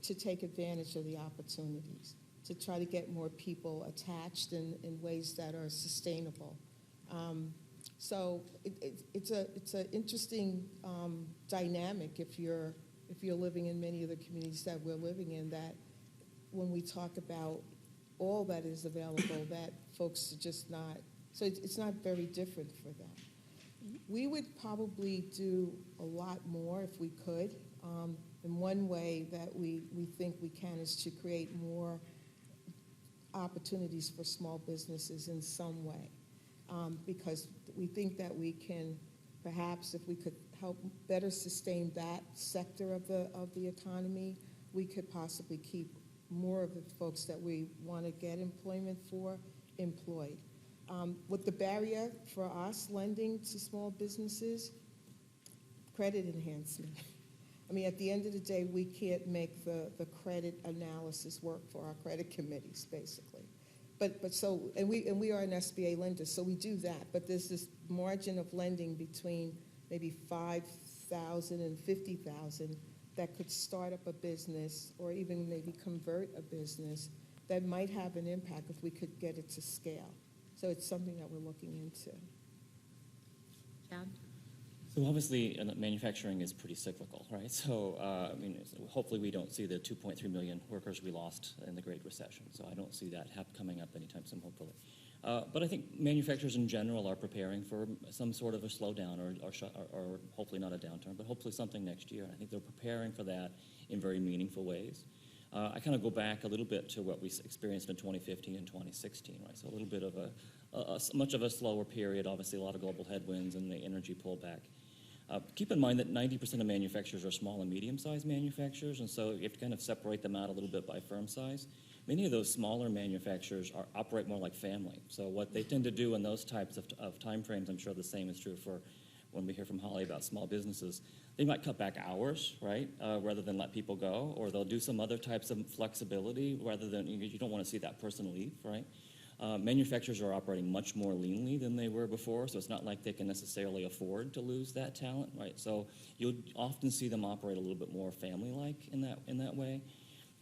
to take advantage of the opportunities, to try to get more people attached in ways that are sustainable. So it's an interesting dynamic if you're living in many of the communities that we're living in, that when we talk about all that is available, that folks are just not, so it's not very different for them. We would probably do a lot more if we could. And one way that we think we can is to create more opportunities for small businesses in some way. Because we think that we can, perhaps if we could help better sustain that sector of the economy, we could possibly keep more of the folks that we want to get employment for employed. With the barrier for us lending to small businesses, credit enhancement. I mean, at the end of the day, we can't make the credit analysis work for our credit committees, basically. But so, and we are an SBA lender, so we do that. But there's this margin of lending between maybe $5,000 and $50,000 that could start up a business or even maybe convert a business that might have an impact if we could get it to scale. So it's something that we're looking into. Chad? So obviously, manufacturing is pretty cyclical, right? So, I mean, hopefully we don't see the 2.3 million workers we lost in the Great Recession. So I don't see that coming up anytime soon, hopefully. But I think manufacturers in general are preparing for some sort of a slowdown or hopefully not a downturn, but hopefully something next year. And I think they're preparing for that in very meaningful ways. I kind of go back a little bit to what we experienced in 2015 and 2016, right? So a little bit of much of a slower period, obviously a lot of global headwinds and the energy pullback. Keep in mind that 90% of manufacturers are small and medium-sized manufacturers, and so you have to kind of separate them out a little bit by firm size. Many of those smaller manufacturers operate more like family. So what they tend to do in those types of time frames, I'm sure the same is true for when we hear from Holly about small businesses. They might cut back hours, right, rather than let people go, or they'll do some other types of flexibility rather than, you don't want to see that person leave, right? Manufacturers are operating much more leanly than they were before, so it's not like they can necessarily afford to lose that talent, right? So you'll often see them operate a little bit more family-like in that way.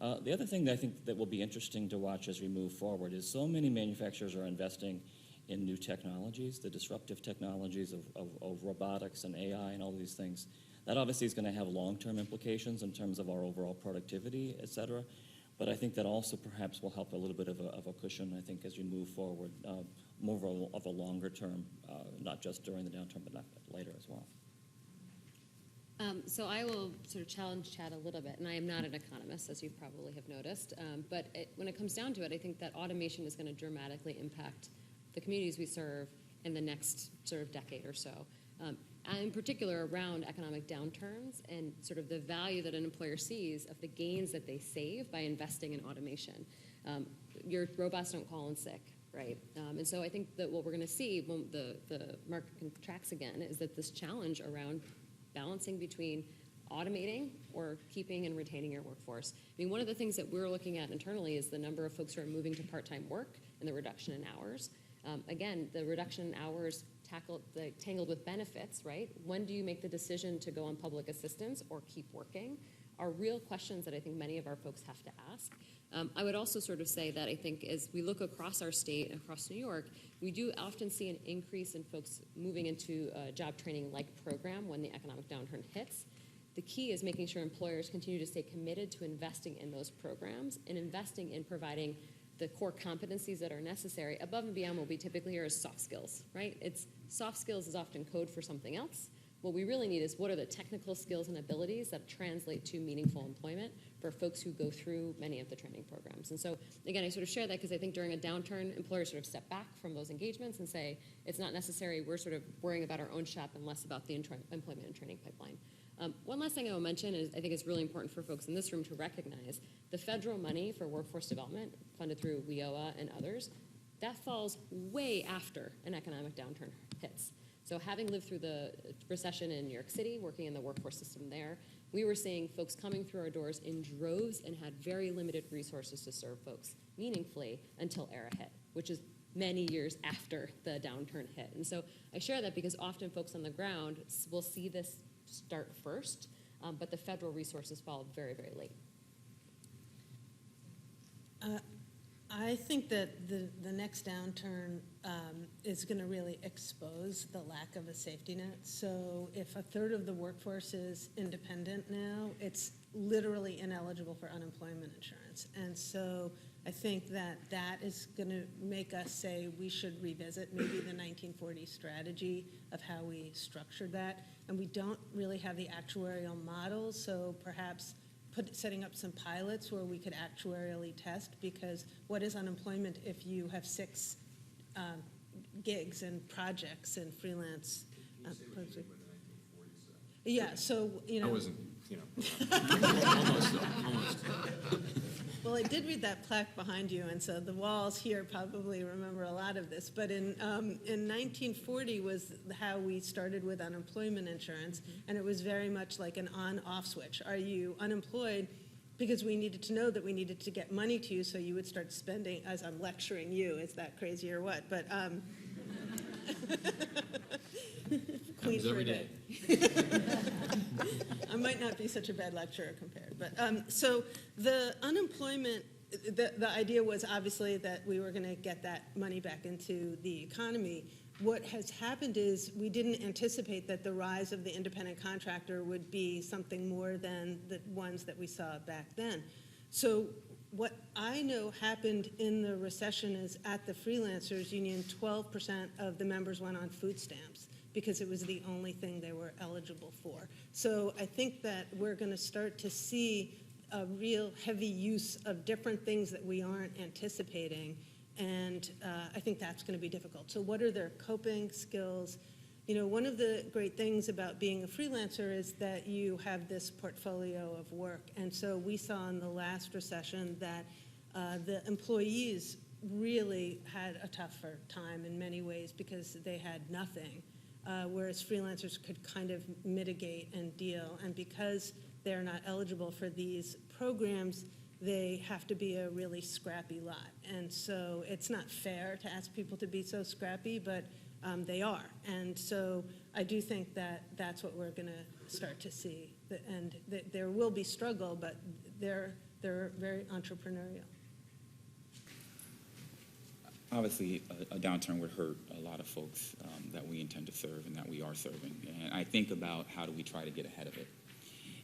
The other thing that I think that will be interesting to watch as we move forward is so many manufacturers are investing in new technologies, the disruptive technologies of robotics and AI and all these things. That obviously is going to have long-term implications in terms of our overall productivity, et cetera. But I think that also perhaps will help a little bit of a cushion, I think, as you move forward, more of a longer term, not just during the downturn, but later as well. So I will sort of challenge Chad a little bit, and I am not an economist, as you probably have noticed, but when it comes down to it, I think that automation is going to dramatically impact the communities we serve in the next sort of decade or so. And in particular around economic downturns and sort of the value that an employer sees of the gains that they save by investing in automation. Your robots don't call in sick, right? And so I think that what we're going to see when the market contracts again is that this challenge around balancing between automating or keeping and retaining your workforce. I mean, one of the things that we're looking at internally is the number of folks who are moving to part-time work and the reduction in hours. Again, the reduction in hours tangled with benefits, right? When do you make the decision to go on public assistance or keep working are real questions that I think many of our folks have to ask. I would also sort of say that I think as we look across our state, across New York, we do often see an increase in folks moving into a job training-like program when the economic downturn hits. The key is making sure employers continue to stay committed to investing in those programs and investing in providing the core competencies that are necessary above and beyond what we typically hear as soft skills, right? It's soft skills is often code for something else. What we really need is what are the technical skills and abilities that translate to meaningful employment for folks who go through many of the training programs. And so, again, I sort of share that because I think during a downturn, employers sort of step back from those engagements and say, it's not necessary, we're sort of worrying about our own shop and less about the employment and training pipeline. One last thing I will mention is I think it's really important for folks in this room to recognize the federal money for workforce development funded through WIOA and others, that falls way after an economic downturn hits. So having lived through the recession in New York City, working in the workforce system there, we were seeing folks coming through our doors in droves and had very limited resources to serve folks meaningfully until ERA hit, which is many years after the downturn hit. And so I share that because often folks on the ground will see this start first, but the federal resources fall very, very late. I think that the next downturn is going to really expose the lack of a safety net. So if a third of the workforce is independent now, it's literally ineligible for unemployment insurance. And so I think that that is going to make us say we should revisit maybe the 1940 strategy of how we structured that. And we don't really have the actuarial models, so perhaps setting up some pilots where we could actuarially test, because what is unemployment if you have 6 gigs and projects and freelance? Yeah, so, I wasn't, almost. Well, I did read that plaque behind you, and so the walls here probably remember a lot of this. But in 1940 was how we started with unemployment insurance, and it was very much like an on-off switch. Are you unemployed? Because we needed to know that we needed to get money to you, so you would start spending. As I'm lecturing you, is that crazy or what? But Queen for a day. I might not be such a bad lecturer compared. But so the unemployment, the idea was obviously that we were going to get that money back into the economy. What has happened is we didn't anticipate that the rise of the independent contractor would be something more than the ones that we saw back then. So what I know happened in the recession is at the freelancers union, 12% of the members went on food stamps because it was the only thing they were eligible for. So I think that we're going to start to see a real heavy use of different things that we aren't anticipating, and I think that's going to be difficult. So what are their coping skills? You know, one of the great things about being a freelancer is that you have this portfolio of work, and so we saw in the last recession that the employees really had a tougher time in many ways because they had nothing. Whereas freelancers could kind of mitigate and deal. And because they're not eligible for these programs, they have to be a really scrappy lot. And so it's not fair to ask people to be so scrappy, but they are. And so I do think that that's what we're going to start to see. And there will be struggle, but they're very entrepreneurial. Obviously, a downturn would hurt a lot of folks that we intend to serve and that we are serving. And I think about how do we try to get ahead of it.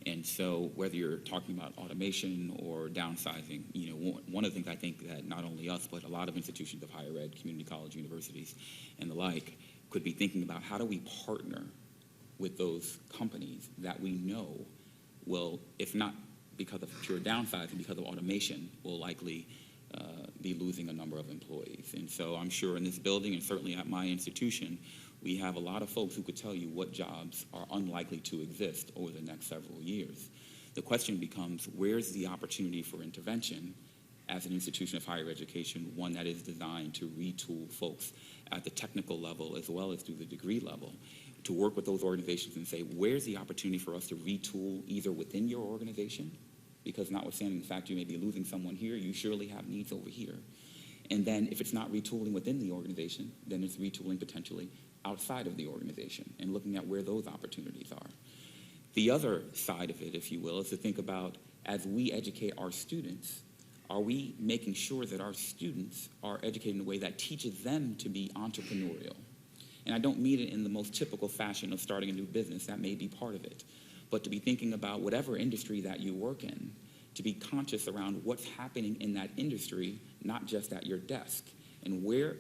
And so whether you're talking about automation or downsizing, you know, one of the things I think that not only us, but a lot of institutions of higher ed, community college, universities, and the like, could be thinking about how do we partner with those companies that we know will, if not because of pure downsizing, because of automation, will likely be losing a number of employees. And so I'm sure in this building and certainly at my institution, we have a lot of folks who could tell you what jobs are unlikely to exist over the next several years. The question becomes, where's the opportunity for intervention as an institution of higher education, one that is designed to retool folks at the technical level as well as through the degree level, to work with those organizations and say, where's the opportunity for us to retool either within your organization, because notwithstanding the fact you may be losing someone here, you surely have needs over here. And then if it's not retooling within the organization, then it's retooling potentially outside of the organization and looking at where those opportunities are. The other side of it, if you will, is to think about, as we educate our students, are we making sure that our students are educated in a way that teaches them to be entrepreneurial? And I don't mean it in the most typical fashion of starting a new business. That may be part of it. But to be thinking about whatever industry that you work in, to be conscious around what's happening in that industry, not just at your desk. And where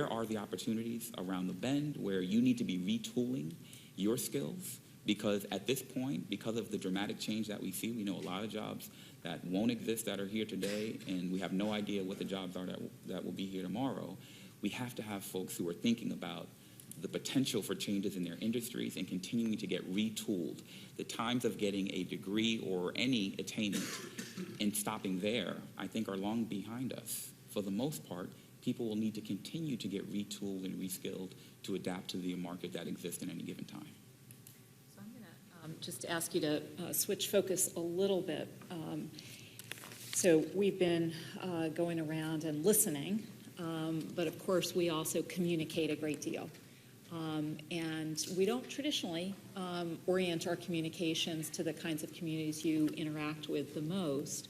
are the opportunities around the bend where you need to be retooling your skills? Because at this point, because of the dramatic change that we see, we know a lot of jobs that won't exist that are here today, and we have no idea what the jobs are that will be here tomorrow. We have to have folks who are thinking about the potential for changes in their industries and continuing to get retooled. The times of getting a degree or any attainment and stopping there, I think, are long behind us. For the most part, people will need to continue to get retooled and reskilled to adapt to the market that exists in any given time. So I'm going to just ask you to switch focus a little bit. So we've been going around and listening, but of course we also communicate a great deal. And we don't traditionally orient our communications to the kinds of communities you interact with the most.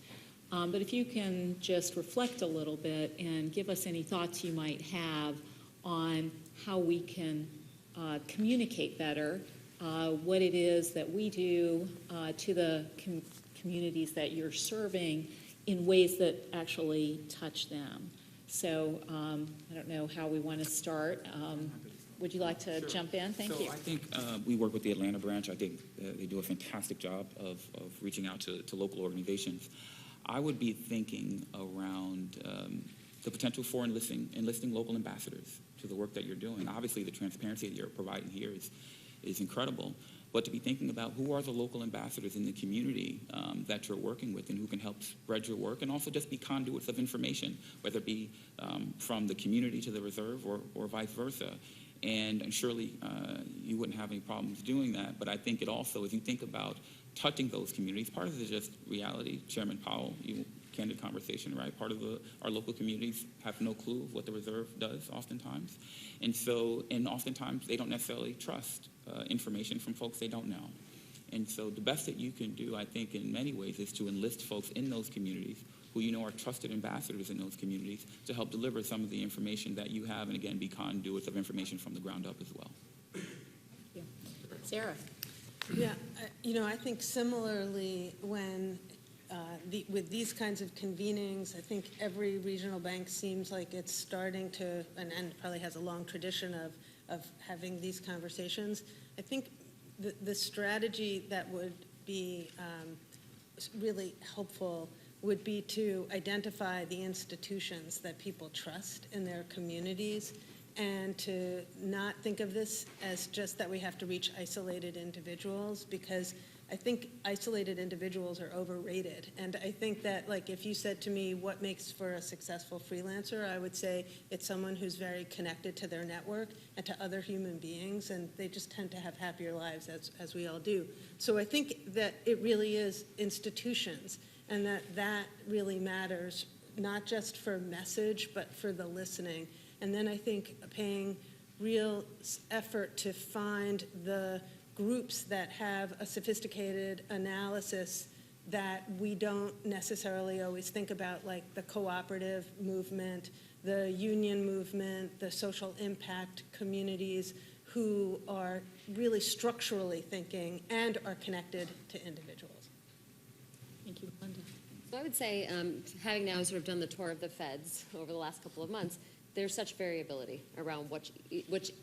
But if you can just reflect a little bit and give us any thoughts you might have on how we can communicate better what it is that we do to the communities that you're serving in ways that actually touch them. So I don't know how we want to start. Would you like to jump in? Thank you. So I think we work with the Atlanta branch. I think they do a fantastic job of reaching out to local organizations. I would be thinking around the potential for enlisting local ambassadors to the work that you're doing. Obviously, the transparency that you're providing here is incredible, but to be thinking about who are the local ambassadors in the community that you're working with and who can help spread your work, and also just be conduits of information, whether it be from the community to the reserve or vice versa. And surely you wouldn't have any problems doing that, but I think it also, as you think about touching those communities, part of it is just reality. Chairman Powell, candid conversation, right? Part of our local communities have no clue of what the reserve does oftentimes. And oftentimes they don't necessarily trust information from folks they don't know. And so the best that you can do, I think, in many ways, is to enlist folks in those communities who you know are trusted ambassadors in those communities to help deliver some of the information that you have, and again, be conduits of information from the ground up as well. Yeah. Sarah. Yeah, I think similarly when with these kinds of convenings, I think every regional bank seems like it's starting to, and probably has a long tradition of having these conversations. I think the strategy that would be really helpful would be to identify the institutions that people trust in their communities, and to not think of this as just that we have to reach isolated individuals, because I think isolated individuals are overrated. And I think that, like, if you said to me, what makes for a successful freelancer, I would say it's someone who's very connected to their network and to other human beings, and they just tend to have happier lives, as we all do. So I think that it really is institutions, and that really matters, not just for message, but for the listening. And then I think paying real effort to find the groups that have a sophisticated analysis that we don't necessarily always think about, like the cooperative movement, the union movement, the social impact communities, who are really structurally thinking and are connected to individuals. Thank you, Linda. So I would say, having now sort of done the tour of the feds over the last couple of months, there's such variability around which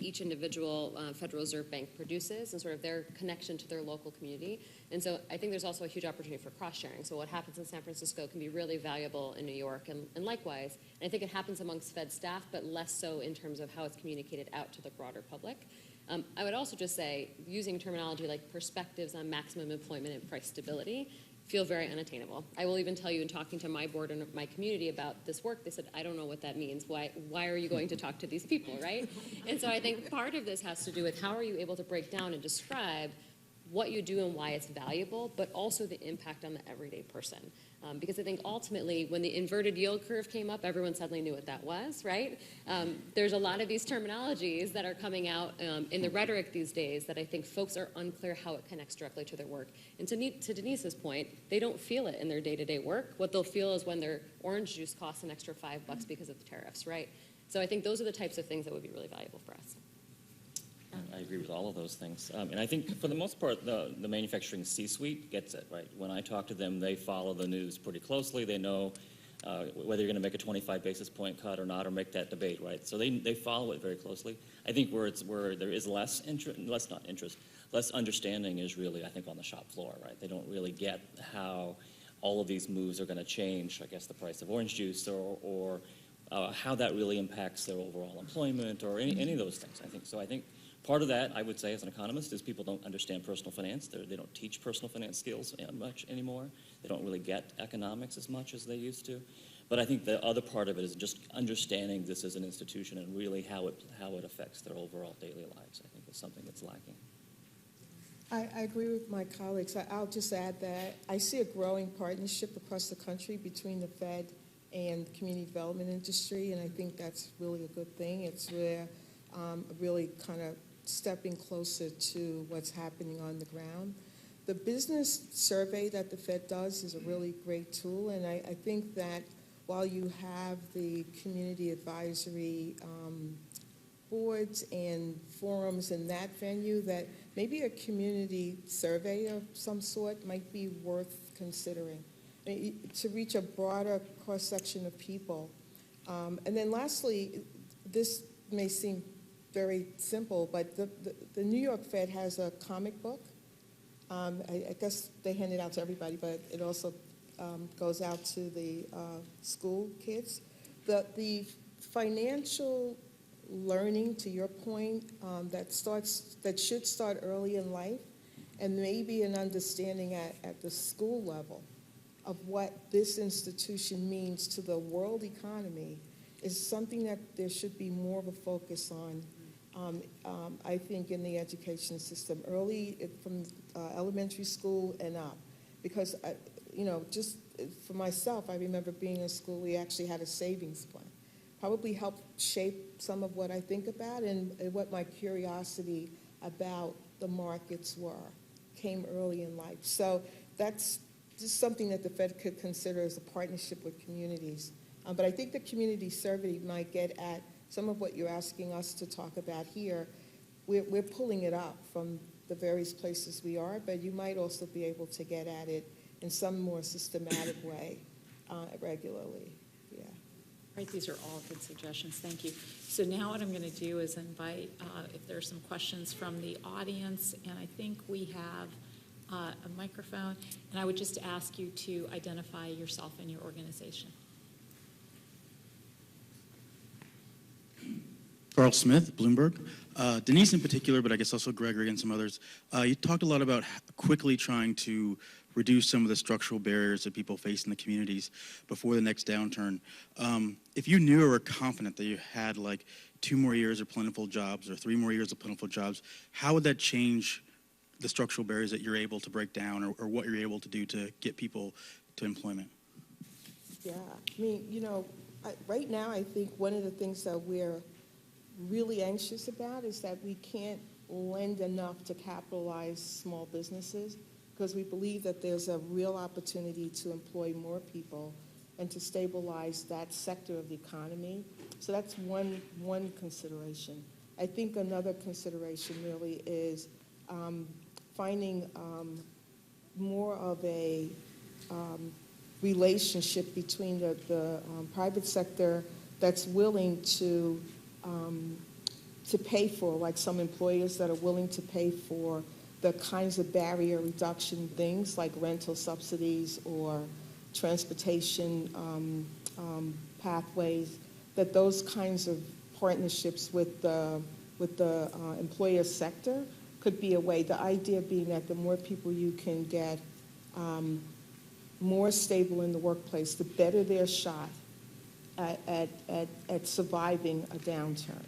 each individual Federal Reserve Bank produces and sort of their connection to their local community. And so I think there's also a huge opportunity for cross-sharing. So what happens in San Francisco can be really valuable in New York, and likewise. And I think it happens amongst Fed staff, but less so in terms of how it's communicated out to the broader public. I would also just say, using terminology like perspectives on maximum employment and price stability feel very unattainable. I will even tell you, in talking to my board and my community about this work, they said, I don't know what that means. Why are you going to talk to these people, right? And so I think part of this has to do with how are you able to break down and describe what you do and why it's valuable, but also the impact on the everyday person. Because I think ultimately, when the inverted yield curve came up, everyone suddenly knew what that was, right? There's a lot of these terminologies that are coming out in the rhetoric these days that I think folks are unclear how it connects directly to their work. And to Denise's point, they don't feel it in their day-to-day work. What they'll feel is when their orange juice costs an extra $5 because of the tariffs, right? So I think those are the types of things that would be really valuable for us. I agree with all of those things. And I think for the most part, the manufacturing C-suite gets it, right? When I talk to them, they follow the news pretty closely. They know whether you're going to make a 25 basis point cut or not, or make that debate, right? So they follow it very closely. I think where there is less understanding is really, I think, on the shop floor, right? They don't really get how all of these moves are going to change, I guess, the price of orange juice or how that really impacts their overall employment or any of those things, I think. So I think part of that, I would say, as an economist, is people don't understand personal finance. They don't teach personal finance skills much anymore. They don't really get economics as much as they used to. But I think the other part of it is just understanding this as an institution and really how it affects their overall daily lives, I think, is something that's lacking. I agree with my colleagues. I'll just add that I see a growing partnership across the country between the Fed and the community development industry, and I think that's really a good thing. It's where really kind of stepping closer to what's happening on the ground. The business survey that the Fed does is a really great tool, and I think that while you have the community advisory boards and forums in that venue, that maybe a community survey of some sort might be worth considering to reach a broader cross-section of people. And then lastly, this may seem very simple, but the New York Fed has a comic book. I guess they hand it out to everybody, but it also goes out to the school kids. The financial learning, to your point, that should start early in life, and maybe an understanding at the school level of what this institution means to the world economy is something that there should be more of a focus on. I think in the education system, early from elementary school and up, because just for myself, I remember being in school. We actually had a savings plan. Probably helped shape some of what I think about and what my curiosity about the markets were. Came early in life, so that's just something that the Fed could consider as a partnership with communities. But I think the community survey might get at some of what you're asking us to talk about here. We're pulling it up from the various places we are, but you might also be able to get at it in some more systematic way regularly. Yeah. Right, these are all good suggestions, thank you. So now what I'm going to do is invite, if there are some questions from the audience, and I think we have a microphone, and I would just ask you to identify yourself and your organization. Carl Smith, Bloomberg. Denise in particular, but I guess also Gregory and some others. You talked a lot about quickly trying to reduce some of the structural barriers that people face in the communities before the next downturn. If you knew or were confident that you had like 2 more years of plentiful jobs or 3 more years of plentiful jobs, how would that change the structural barriers that you're able to break down or what you're able to do to get people to employment? Yeah, I mean, right now I think one of the things that we're really anxious about is that we can't lend enough to capitalize small businesses, because we believe that there's a real opportunity to employ more people and to stabilize that sector of the economy. So that's one consideration. I think another consideration really is finding more of a relationship between the private sector that's willing to pay for, like some employers that are willing to pay for the kinds of barrier reduction things like rental subsidies or transportation pathways, that those kinds of partnerships with the employer sector could be a way. The idea being that the more people you can get more stable in the workplace, the better their shot at surviving a downturn.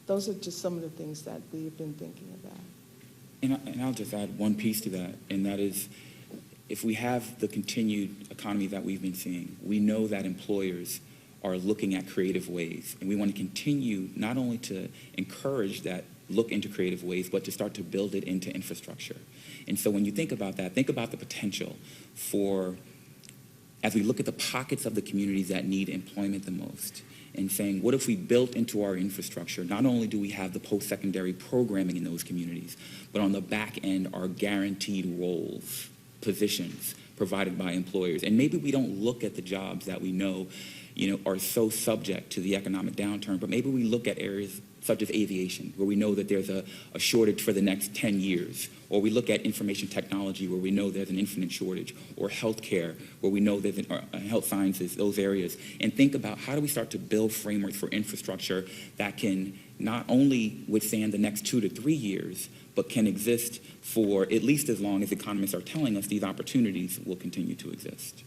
Those are just some of the things that we've been thinking about. And I'll just add one piece to that, and that is, if we have the continued economy that we've been seeing, we know that employers are looking at creative ways, and we want to continue not only to encourage that look into creative ways, but to start to build it into infrastructure. And so when you think about that, think about the potential for, as we look at the pockets of the communities that need employment the most, and saying, what if we built into our infrastructure, not only do we have the post-secondary programming in those communities, but on the back end are guaranteed roles, positions provided by employers. And maybe we don't look at the jobs that we know, are so subject to the economic downturn, but maybe we look at areas such as aviation, where we know that there's a shortage for the next 10 years. Or we look at information technology, where we know there's an infinite shortage. Or healthcare, where we know there's health sciences, those areas. And think about, how do we start to build frameworks for infrastructure that can not only withstand the next 2 to 3 years, but can exist for at least as long as economists are telling us these opportunities will continue to exist.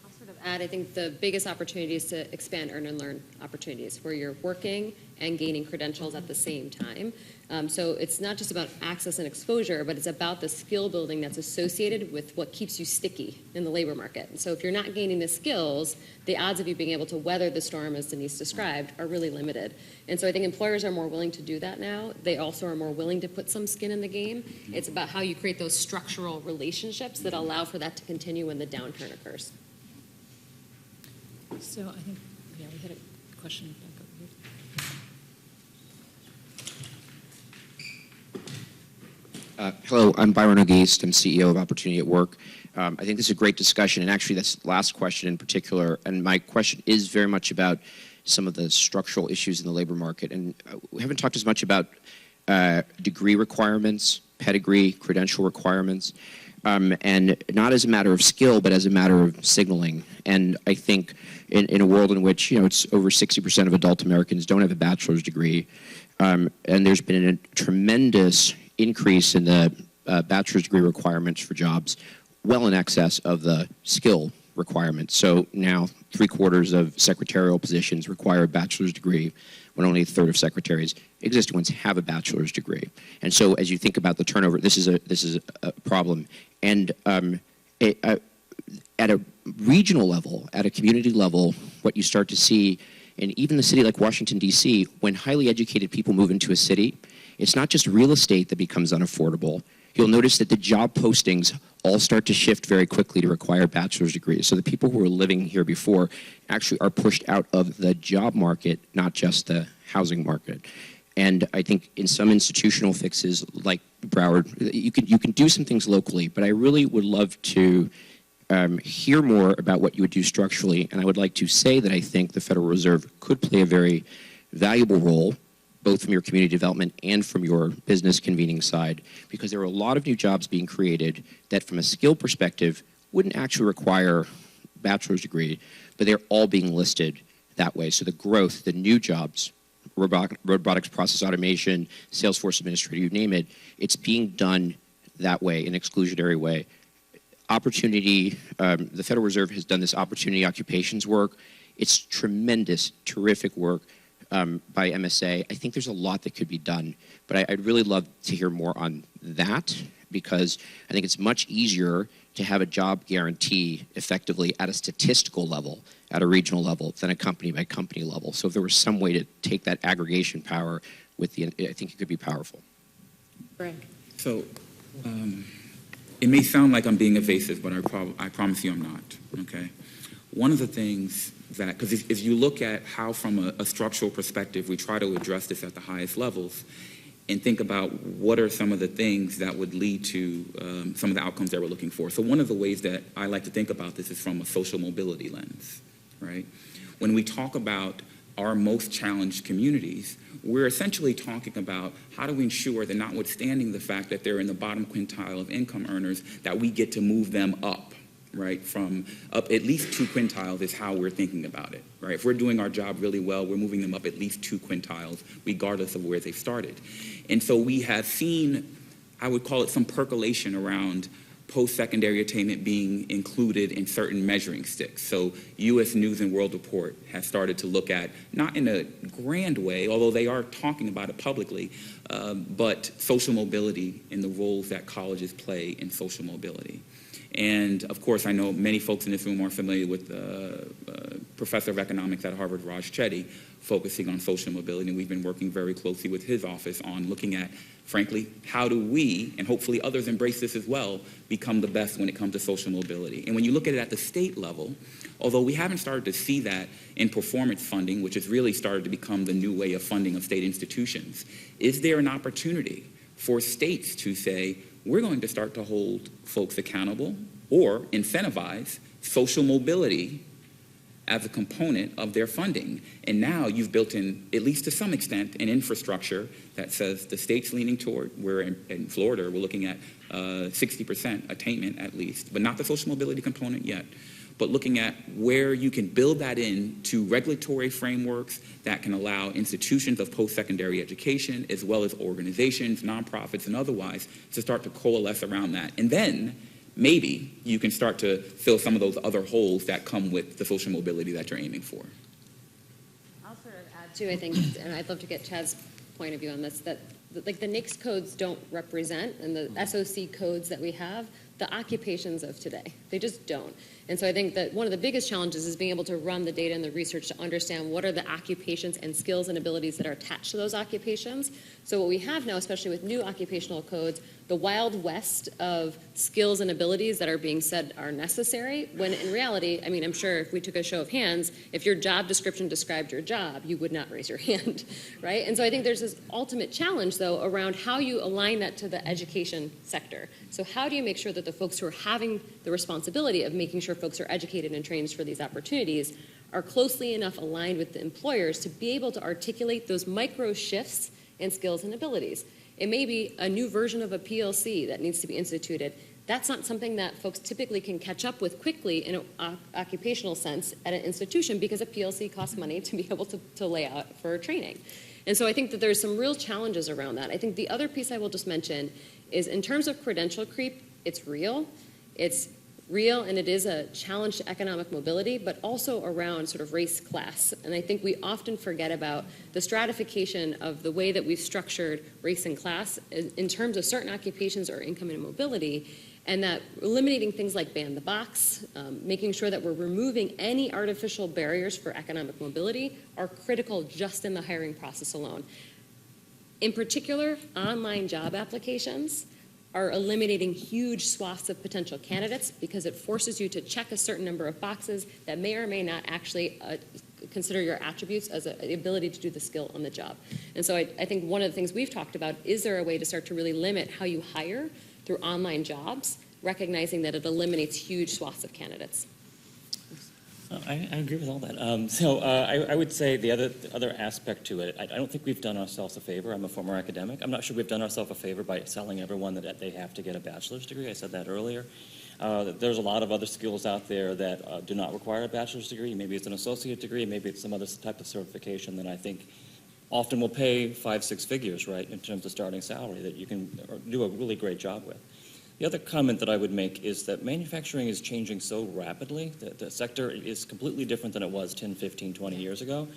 I'll sort of add, I think the biggest opportunity is to expand earn and learn opportunities where you're working and gaining credentials at the same time. So it's not just about access and exposure, but it's about the skill building that's associated with what keeps you sticky in the labor market. And so if you're not gaining the skills, the odds of you being able to weather the storm, as Denise described, are really limited. And so I think employers are more willing to do that now. They also are more willing to put some skin in the game. It's about how you create those structural relationships that allow for that to continue when the downturn occurs. So I think, yeah, we had a question back over here. Hello, I'm Byron O'Geist. I'm CEO of Opportunity at Work. I think this is a great discussion, and actually this last question in particular, and my question is very much about some of the structural issues in the labor market. And we haven't talked as much about degree requirements, pedigree, credential requirements, and not as a matter of skill, but as a matter of signaling. And I think in a world in which, it's over 60% of adult Americans don't have a bachelor's degree, and there's been a tremendous increase in the bachelor's degree requirements for jobs, well in excess of the skill requirements. So now 3/4 of secretarial positions require a bachelor's degree, when only a third of secretaries, existing ones, have a bachelor's degree. And so as you think about the turnover, this is a problem. And at a regional level, at a community level, what you start to see, and even the city like Washington, D.C., when highly educated people move into a city, it's not just real estate that becomes unaffordable. You'll notice that the job postings all start to shift very quickly to require bachelor's degrees. So the people who were living here before actually are pushed out of the job market, not just the housing market. And I think in some institutional fixes like Broward, you can do some things locally, but I really would love to hear more about what you would do structurally. And I would like to say that I think the Federal Reserve could play a very valuable role, both from your community development and from your business convening side, because there are a lot of new jobs being created that from a skill perspective wouldn't actually require a bachelor's degree, but they're all being listed that way. So the growth, the new jobs, robotics, process automation, Salesforce administrator, you name it, it's being done that way, an exclusionary way. Opportunity, the Federal Reserve has done this opportunity occupations work. It's tremendous, terrific work by MSA. I think there's a lot that could be done, but I'd really love to hear more on that, because I think it's much easier to have a job guarantee effectively at a statistical level, at a regional level, than a company by company level. So if there was some way to take that aggregation power with I think it could be powerful. Greg. So it may sound like I'm being evasive, but I promise you I'm not, okay? One of the things that, because if you look at how from a structural perspective we try to address this at the highest levels, and think about what are some of the things that would lead to some of the outcomes that we're looking for. So one of the ways that I like to think about this is from a social mobility lens, right? When we talk about our most challenged communities, we're essentially talking about how do we ensure that, notwithstanding the fact that they're in the bottom quintile of income earners, that we get to move them up, right? From up at least 2 quintiles is how we're thinking about it, right? If we're doing our job really well, we're moving them up at least 2 quintiles, regardless of where they started. And so we have seen, I would call it some percolation around post-secondary attainment being included in certain measuring sticks. So U.S. News and World Report has started to look at, not in a grand way, although they are talking about it publicly, but social mobility and the roles that colleges play in social mobility. And of course, I know many folks in this room are familiar with Professor of Economics at Harvard, Raj Chetty, focusing on social mobility, and we've been working very closely with his office on looking at, frankly, how do we, and hopefully others embrace this as well, become the best when it comes to social mobility. And when you look at it at the state level, although we haven't started to see that in performance funding, which has really started to become the new way of funding of state institutions, is there an opportunity for states to say, we're going to start to hold folks accountable or incentivize social mobility as a component of their funding? And now you've built in, at least to some extent, an infrastructure that says the state's leaning toward, where in Florida, we're looking at 60% attainment at least, but not the social mobility component yet. But looking at where you can build that into regulatory frameworks that can allow institutions of post-secondary education, as well as organizations, nonprofits, and otherwise, to start to coalesce around that. And then maybe you can start to fill some of those other holes that come with the social mobility that you're aiming for. I'll sort of add too, I think, and I'd love to get Chad's point of view on this, that like the NAICS codes don't represent, and the SOC codes that we have, the occupations of today. They just don't. And so I think that one of the biggest challenges is being able to run the data and the research to understand what are the occupations and skills and abilities that are attached to those occupations. So what we have now, especially with new occupational codes, the wild west of skills and abilities that are being said are necessary, when in reality, I mean, I'm sure if we took a show of hands, if your job description described your job, you would not raise your hand, right? And so I think there's this ultimate challenge, though, around how you align that to the education sector. So how do you make sure that the folks who are having the responsibility of making sure folks are educated and trained for these opportunities are closely enough aligned with the employers to be able to articulate those micro shifts in skills and abilities? It may be a new version of a PLC that needs to be instituted. That's not something that folks typically can catch up with quickly in an occupational sense at an institution, because a PLC costs money to be able to lay out for training. And so I think that there's some real challenges around that. I think the other piece I will just mention is, in terms of credential creep, it's real. It's real, and it is a challenge to economic mobility, but also around sort of race class. And I think we often forget about the stratification of the way that we've structured race and class in terms of certain occupations or income and mobility, and that eliminating things like ban the box, making sure that we're removing any artificial barriers for economic mobility are critical just in the hiring process alone. In particular, online job applications are eliminating huge swaths of potential candidates because it forces you to check a certain number of boxes that may or may not actually consider your attributes as the ability to do the skill on the job. And so I think one of the things we've talked about, is there a way to start to really limit how you hire through online jobs, recognizing that it eliminates huge swaths of candidates? I agree with all that. I would say the other aspect to it, I don't think we've done ourselves a favor. I'm a former academic. I'm not sure we've done ourselves a favor by telling everyone that they have to get a bachelor's degree. I said that earlier. There's a lot of other skills out there that do not require a bachelor's degree. Maybe it's an associate degree. Maybe it's some other type of certification that I think often will pay 5-6 figures, right, in terms of starting salary, that you can do a really great job with. The other comment that I would make is that manufacturing is changing so rapidly, that the sector is completely different than it was 10, 15, 20 years ago,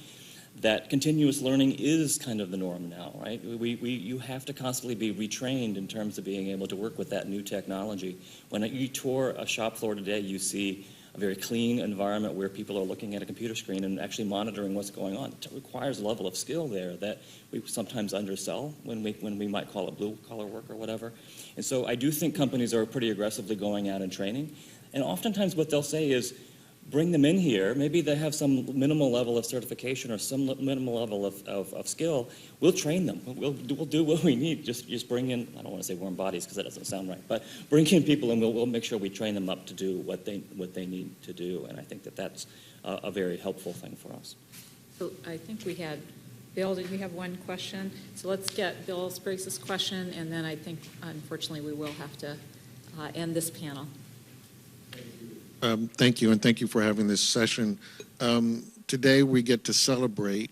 that continuous learning is kind of the norm now, right? You have to constantly be retrained in terms of being able to work with that new technology. When you tour a shop floor today, you see a very clean environment where people are looking at a computer screen and actually monitoring what's going on. It requires a level of skill there that we sometimes undersell when we might call it blue-collar work or whatever. And so I do think companies are pretty aggressively going out and training. And oftentimes what they'll say is, bring them in here. Maybe they have some minimal level of certification or some minimal level of skill. We'll train them. We'll do what we need. Just bring in, I don't want to say warm bodies because that doesn't sound right, but bring in people and we'll make sure we train them up to do what they need to do. And I think that that's a very helpful thing for us. So I think we had, Bill, did we have one question? So let's get Bill Spriggs' question, and then I think, unfortunately, we will have to end this panel. Thank you, and thank you for having this session. Today we get to celebrate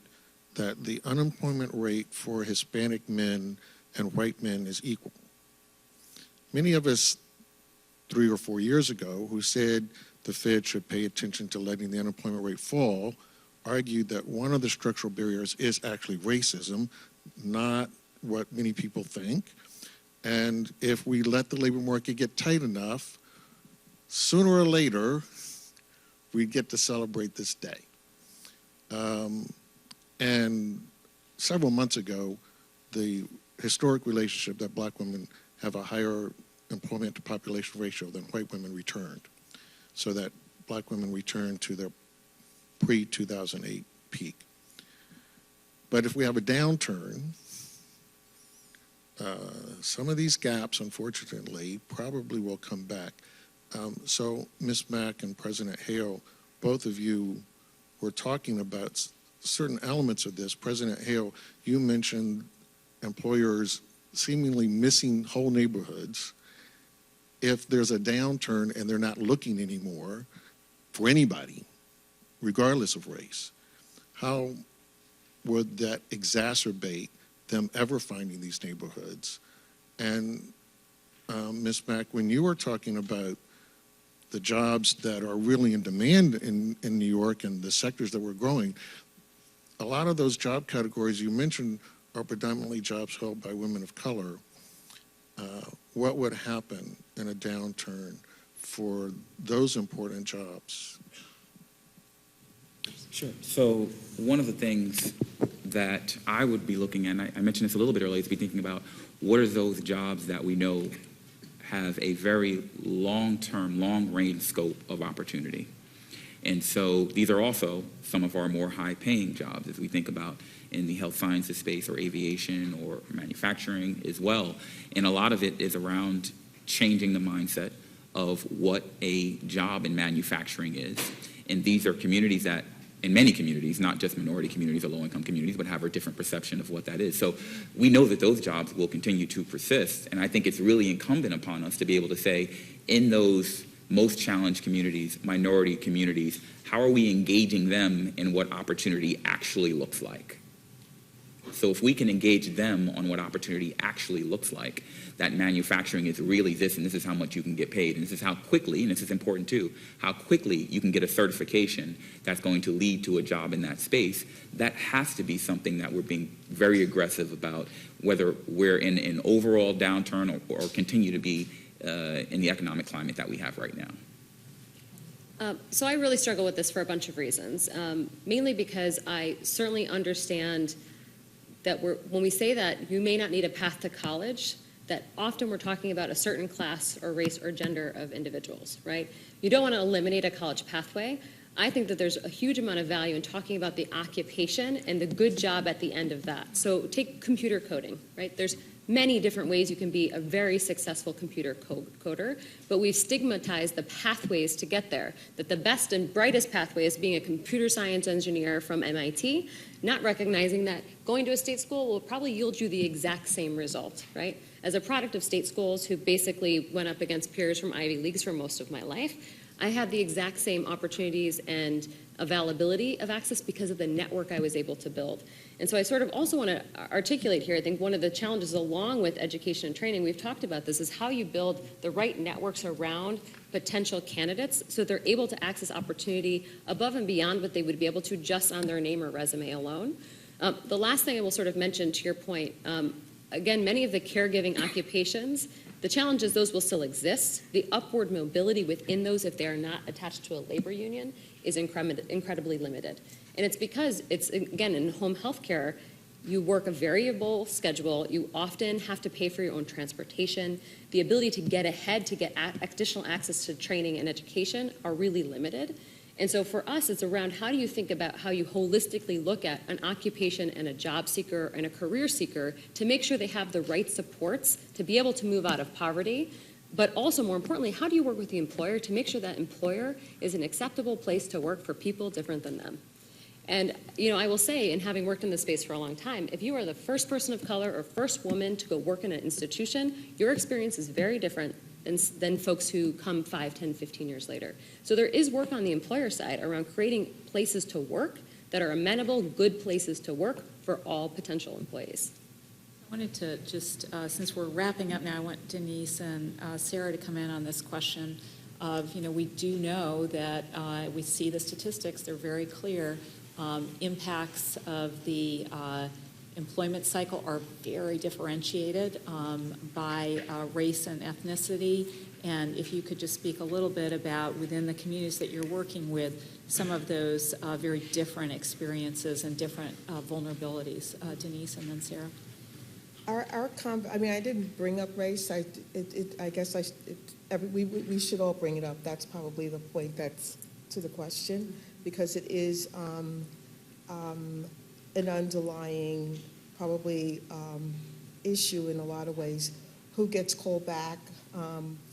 that the unemployment rate for Hispanic men and white men is equal. Many of us 3 or 4 years ago who said the Fed should pay attention to letting the unemployment rate fall argued that one of the structural barriers is actually racism, not what many people think. And if we let the labor market get tight enough, sooner or later, we get to celebrate this day. And several months ago, the historic relationship that black women have a higher employment to population ratio than white women returned, so that black women returned to their pre-2008 peak. But if we have a downturn, some of these gaps, unfortunately, probably will come back. So Ms. Mack and President Hale, both of you were talking about certain elements of this. President Hale, you mentioned employers seemingly missing whole neighborhoods. If there's a downturn and they're not looking anymore for anybody, regardless of race, how would that exacerbate them ever finding these neighborhoods? And Ms. Mack, when you were talking about the jobs that are really in demand in New York and the sectors that we're growing, a lot of those job categories you mentioned are predominantly jobs held by women of color. What would happen in a downturn for those important jobs? Sure. So one of the things that I would be looking at, and I mentioned this a little bit earlier, is be thinking about what are those jobs that we know have a very long-term, long-range scope of opportunity. And so these are also some of our more high-paying jobs as we think about in the health sciences space or aviation or manufacturing as well. And a lot of it is around changing the mindset of what a job in manufacturing is. And these are communities that, in many communities, not just minority communities or low-income communities, but have a different perception of what that is. So we know that those jobs will continue to persist, and I think it's really incumbent upon us to be able to say, in those most challenged communities, minority communities, how are we engaging them in what opportunity actually looks like? So if we can engage them on what opportunity actually looks like, that manufacturing is really this, and this is how much you can get paid, and this is how quickly, and this is important too, how quickly you can get a certification that's going to lead to a job in that space, that has to be something that we're being very aggressive about, whether we're in an overall downturn or continue to be in the economic climate that we have right now. So I really struggle with this for a bunch of reasons, mainly because I certainly understand that when we say that you may not need a path to college, that often we're talking about a certain class or race or gender of individuals, right? You don't want to eliminate a college pathway. I think that there's a huge amount of value in talking about the occupation and the good job at the end of that. So take computer coding, right? There's many different ways you can be a very successful computer coder, but we've stigmatized the pathways to get there, that the best and brightest pathway is being a computer science engineer from MIT, not recognizing that going to a state school will probably yield you the exact same result, right? As a product of state schools who basically went up against peers from Ivy Leagues for most of my life, I had the exact same opportunities and availability of access because of the network I was able to build. And so I sort of also want to articulate here, I think one of the challenges along with education and training, we've talked about this, is how you build the right networks around potential candidates so they're able to access opportunity above and beyond what they would be able to just on their name or resume alone. The last thing I will sort of mention to your point, again, many of the caregiving occupations, the challenge is those will still exist. The upward mobility within those, if they are not attached to a labor union, is incredibly limited. And it's because it's, again, in home health care, you work a variable schedule. You often have to pay for your own transportation. The ability to get ahead, to get additional access to training and education are really limited. And so for us, it's around how do you think about how you holistically look at an occupation and a job seeker and a career seeker to make sure they have the right supports to be able to move out of poverty. But also, more importantly, how do you work with the employer to make sure that employer is an acceptable place to work for people different than them? And, you know, I will say, in having worked in this space for a long time, if you are the first person of color or first woman to go work in an institution, your experience is very different than folks who come 5, 10, 15 years later. So there is work on the employer side around creating places to work that are amenable, good places to work for all potential employees. I wanted to just, since we're wrapping up now, I want Denise and Sarah to come in on this question of, you know, we do know that we see the statistics, they're very clear. Impacts of the employment cycle are very differentiated by race and ethnicity. And if you could just speak a little bit about, within the communities that you're working with, some of those very different experiences and different vulnerabilities. Denise and then Sarah. I mean, I didn't bring up race. I guess we should all bring it up. That's probably the point that's to the question, because it is an underlying probably issue in a lot of ways. Who gets called back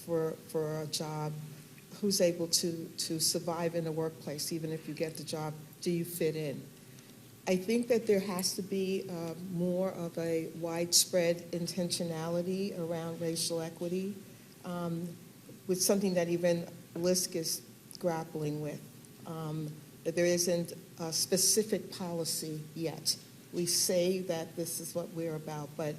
for a job? Who's able to survive in the workplace, even if you get the job? Do you fit in? I think that there has to be more of a widespread intentionality around racial equity, with something that even LISC is grappling with. That there isn't a specific policy yet. We say that this is what we're about, but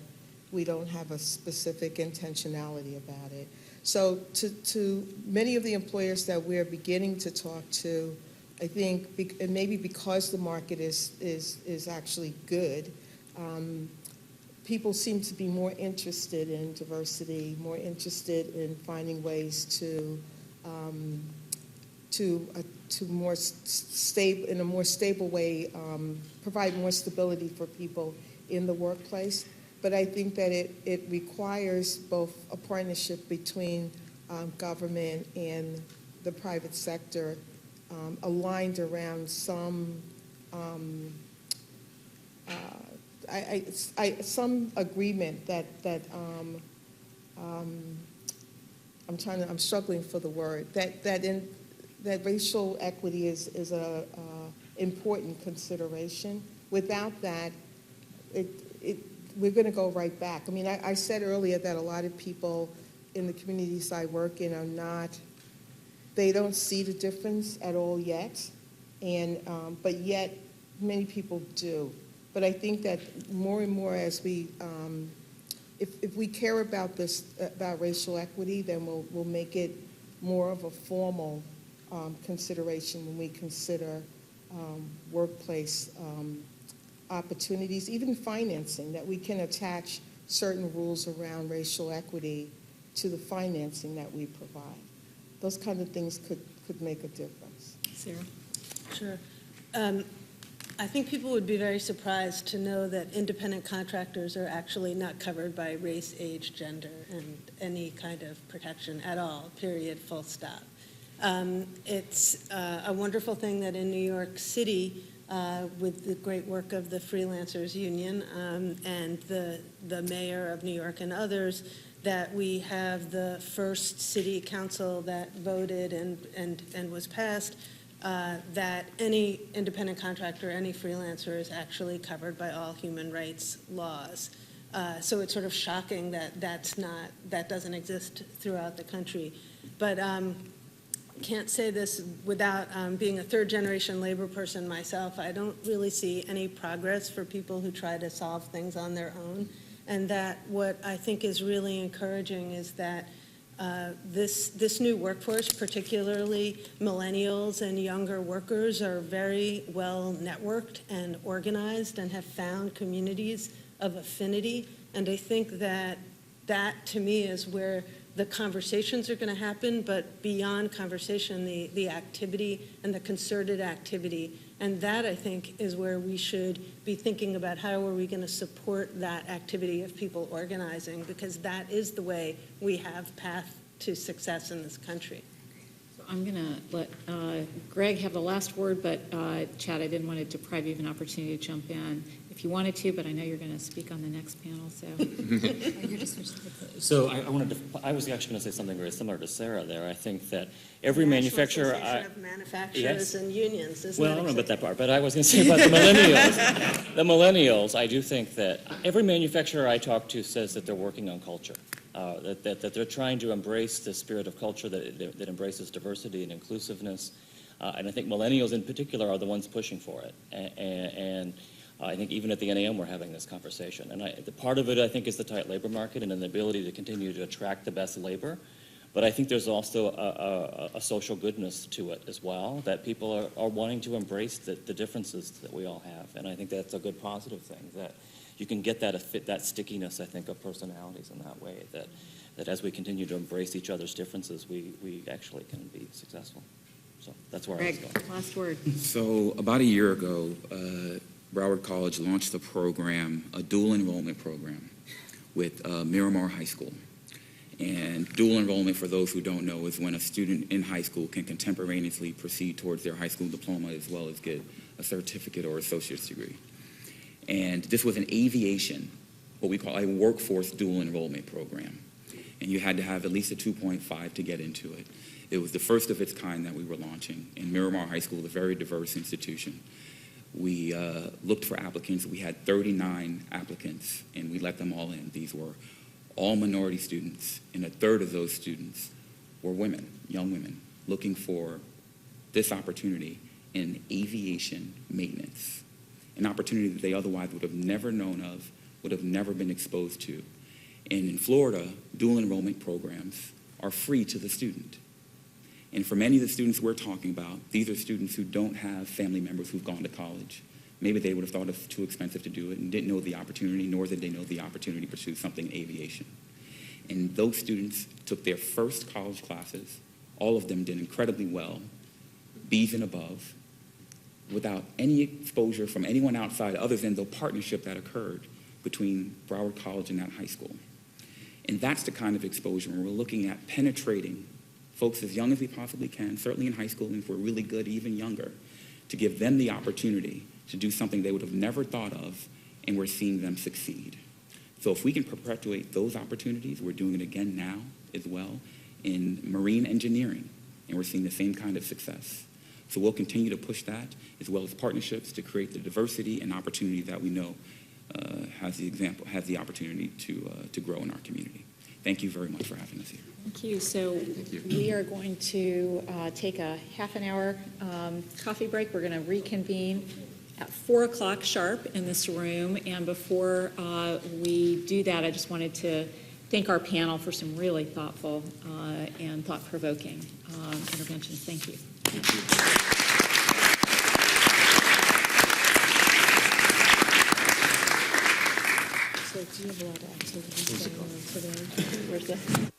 we don't have a specific intentionality about it. So to many of the employers that we're beginning to talk to, I think, and maybe because the market is actually good, people seem to be more interested in diversity, more interested in finding ways to more stable, in a more stable way, provide more stability for people in the workplace. But I think that it requires both a partnership between government and the private sector, aligned around some some agreement that I'm struggling for the word, that racial equity is a important consideration. Without that, we're going to go right back. I mean, I said earlier that a lot of people in the communities I work in they don't see the difference at all yet, and but yet many people do. But I think that more and more as we, if we care about this, about racial equity, then we'll make it more of a formal consideration when we consider workplace opportunities, even financing, that we can attach certain rules around racial equity to the financing that we provide. Those kind of things could make a difference. Sarah? Sure. I think people would be very surprised to know that independent contractors are actually not covered by race, age, gender, and any kind of protection at all, period, full stop. It's a wonderful thing that in New York City, with the great work of the Freelancers Union and the mayor of New York and others, that we have the first city council that voted and was passed, that any independent contractor, any freelancer is actually covered by all human rights laws. So it's sort of shocking that that doesn't exist throughout the country. But can't say this without being a third-generation labor person myself. I don't really see any progress for people who try to solve things on their own. And that what I think is really encouraging is that this new workforce, particularly millennials and younger workers, are very well networked and organized and have found communities of affinity. And I think that to me is where the conversations are going to happen, but beyond conversation, the activity and the concerted activity. And that, I think, is where we should be thinking about how are we going to support that activity of people organizing, because that is the way we have path to success in this country. So I'm going to let Greg have the last word, but Chad, I didn't want to deprive you of an opportunity to jump in if you wanted to, but I know you're going to speak on the next panel, so. You're just So I was actually going to say something very similar to Sarah there. I think that every manufacturer... Association of Manufacturers Yes. and Unions, isn't Well, that I don't know about exciting? that part, but I was going to say about the millennials. The millennials, I do think that every manufacturer I talk to says that they're working on culture, that they're trying to embrace the spirit of culture that embraces diversity and inclusiveness. And I think millennials in particular are the ones pushing for it. And I think even at the NAM we're having this conversation. And the part of it, I think, is the tight labor market and the ability to continue to attract the best labor. But I think there's also a social goodness to it as well, that people are wanting to embrace the differences that we all have. And I think that's a good positive thing, that you can get that stickiness, I think, of personalities in that way, that as we continue to embrace each other's differences, we actually can be successful. So that's where I was Greg, going. last word. So about a year ago, Broward College launched a program, a dual enrollment program with Miramar High School. And dual enrollment, for those who don't know, is when a student in high school can contemporaneously proceed towards their high school diploma as well as get a certificate or associate's degree. And this was an aviation, what we call a workforce dual enrollment program. And you had to have at least a 2.5 to get into it. It was the first of its kind that we were launching. And Miramar High School is a very diverse institution. We looked for applicants. We had 39 applicants, and we let them all in. These were all minority students, and a third of those students were women, young women, looking for this opportunity in aviation maintenance, an opportunity that they otherwise would have never known of, would have never been exposed to. And in Florida, dual enrollment programs are free to the student. And for many of the students we're talking about, these are students who don't have family members who've gone to college. Maybe they would have thought it's too expensive to do it and didn't know the opportunity, nor did they know the opportunity to pursue something in aviation. And those students took their first college classes. All of them did incredibly well, B's and above, without any exposure from anyone outside other than the partnership that occurred between Broward College and that high school. And that's the kind of exposure when we're looking at penetrating folks as young as we possibly can, certainly in high school, and if we're really good, even younger, to give them the opportunity to do something they would have never thought of, and we're seeing them succeed. So if we can perpetuate those opportunities, we're doing it again now as well in marine engineering, and we're seeing the same kind of success. So we'll continue to push that, as well as partnerships to create the diversity and opportunity that we know has the opportunity to grow in our community. Thank you very much for having us here. Thank you. So we are going to take a half an hour coffee break. We're going to reconvene at 4 o'clock sharp in this room. And before we do that, I just wanted to thank our panel for some really thoughtful and thought-provoking interventions. Thank you. Thank you. So do you have a lot of activities going on today? Where's the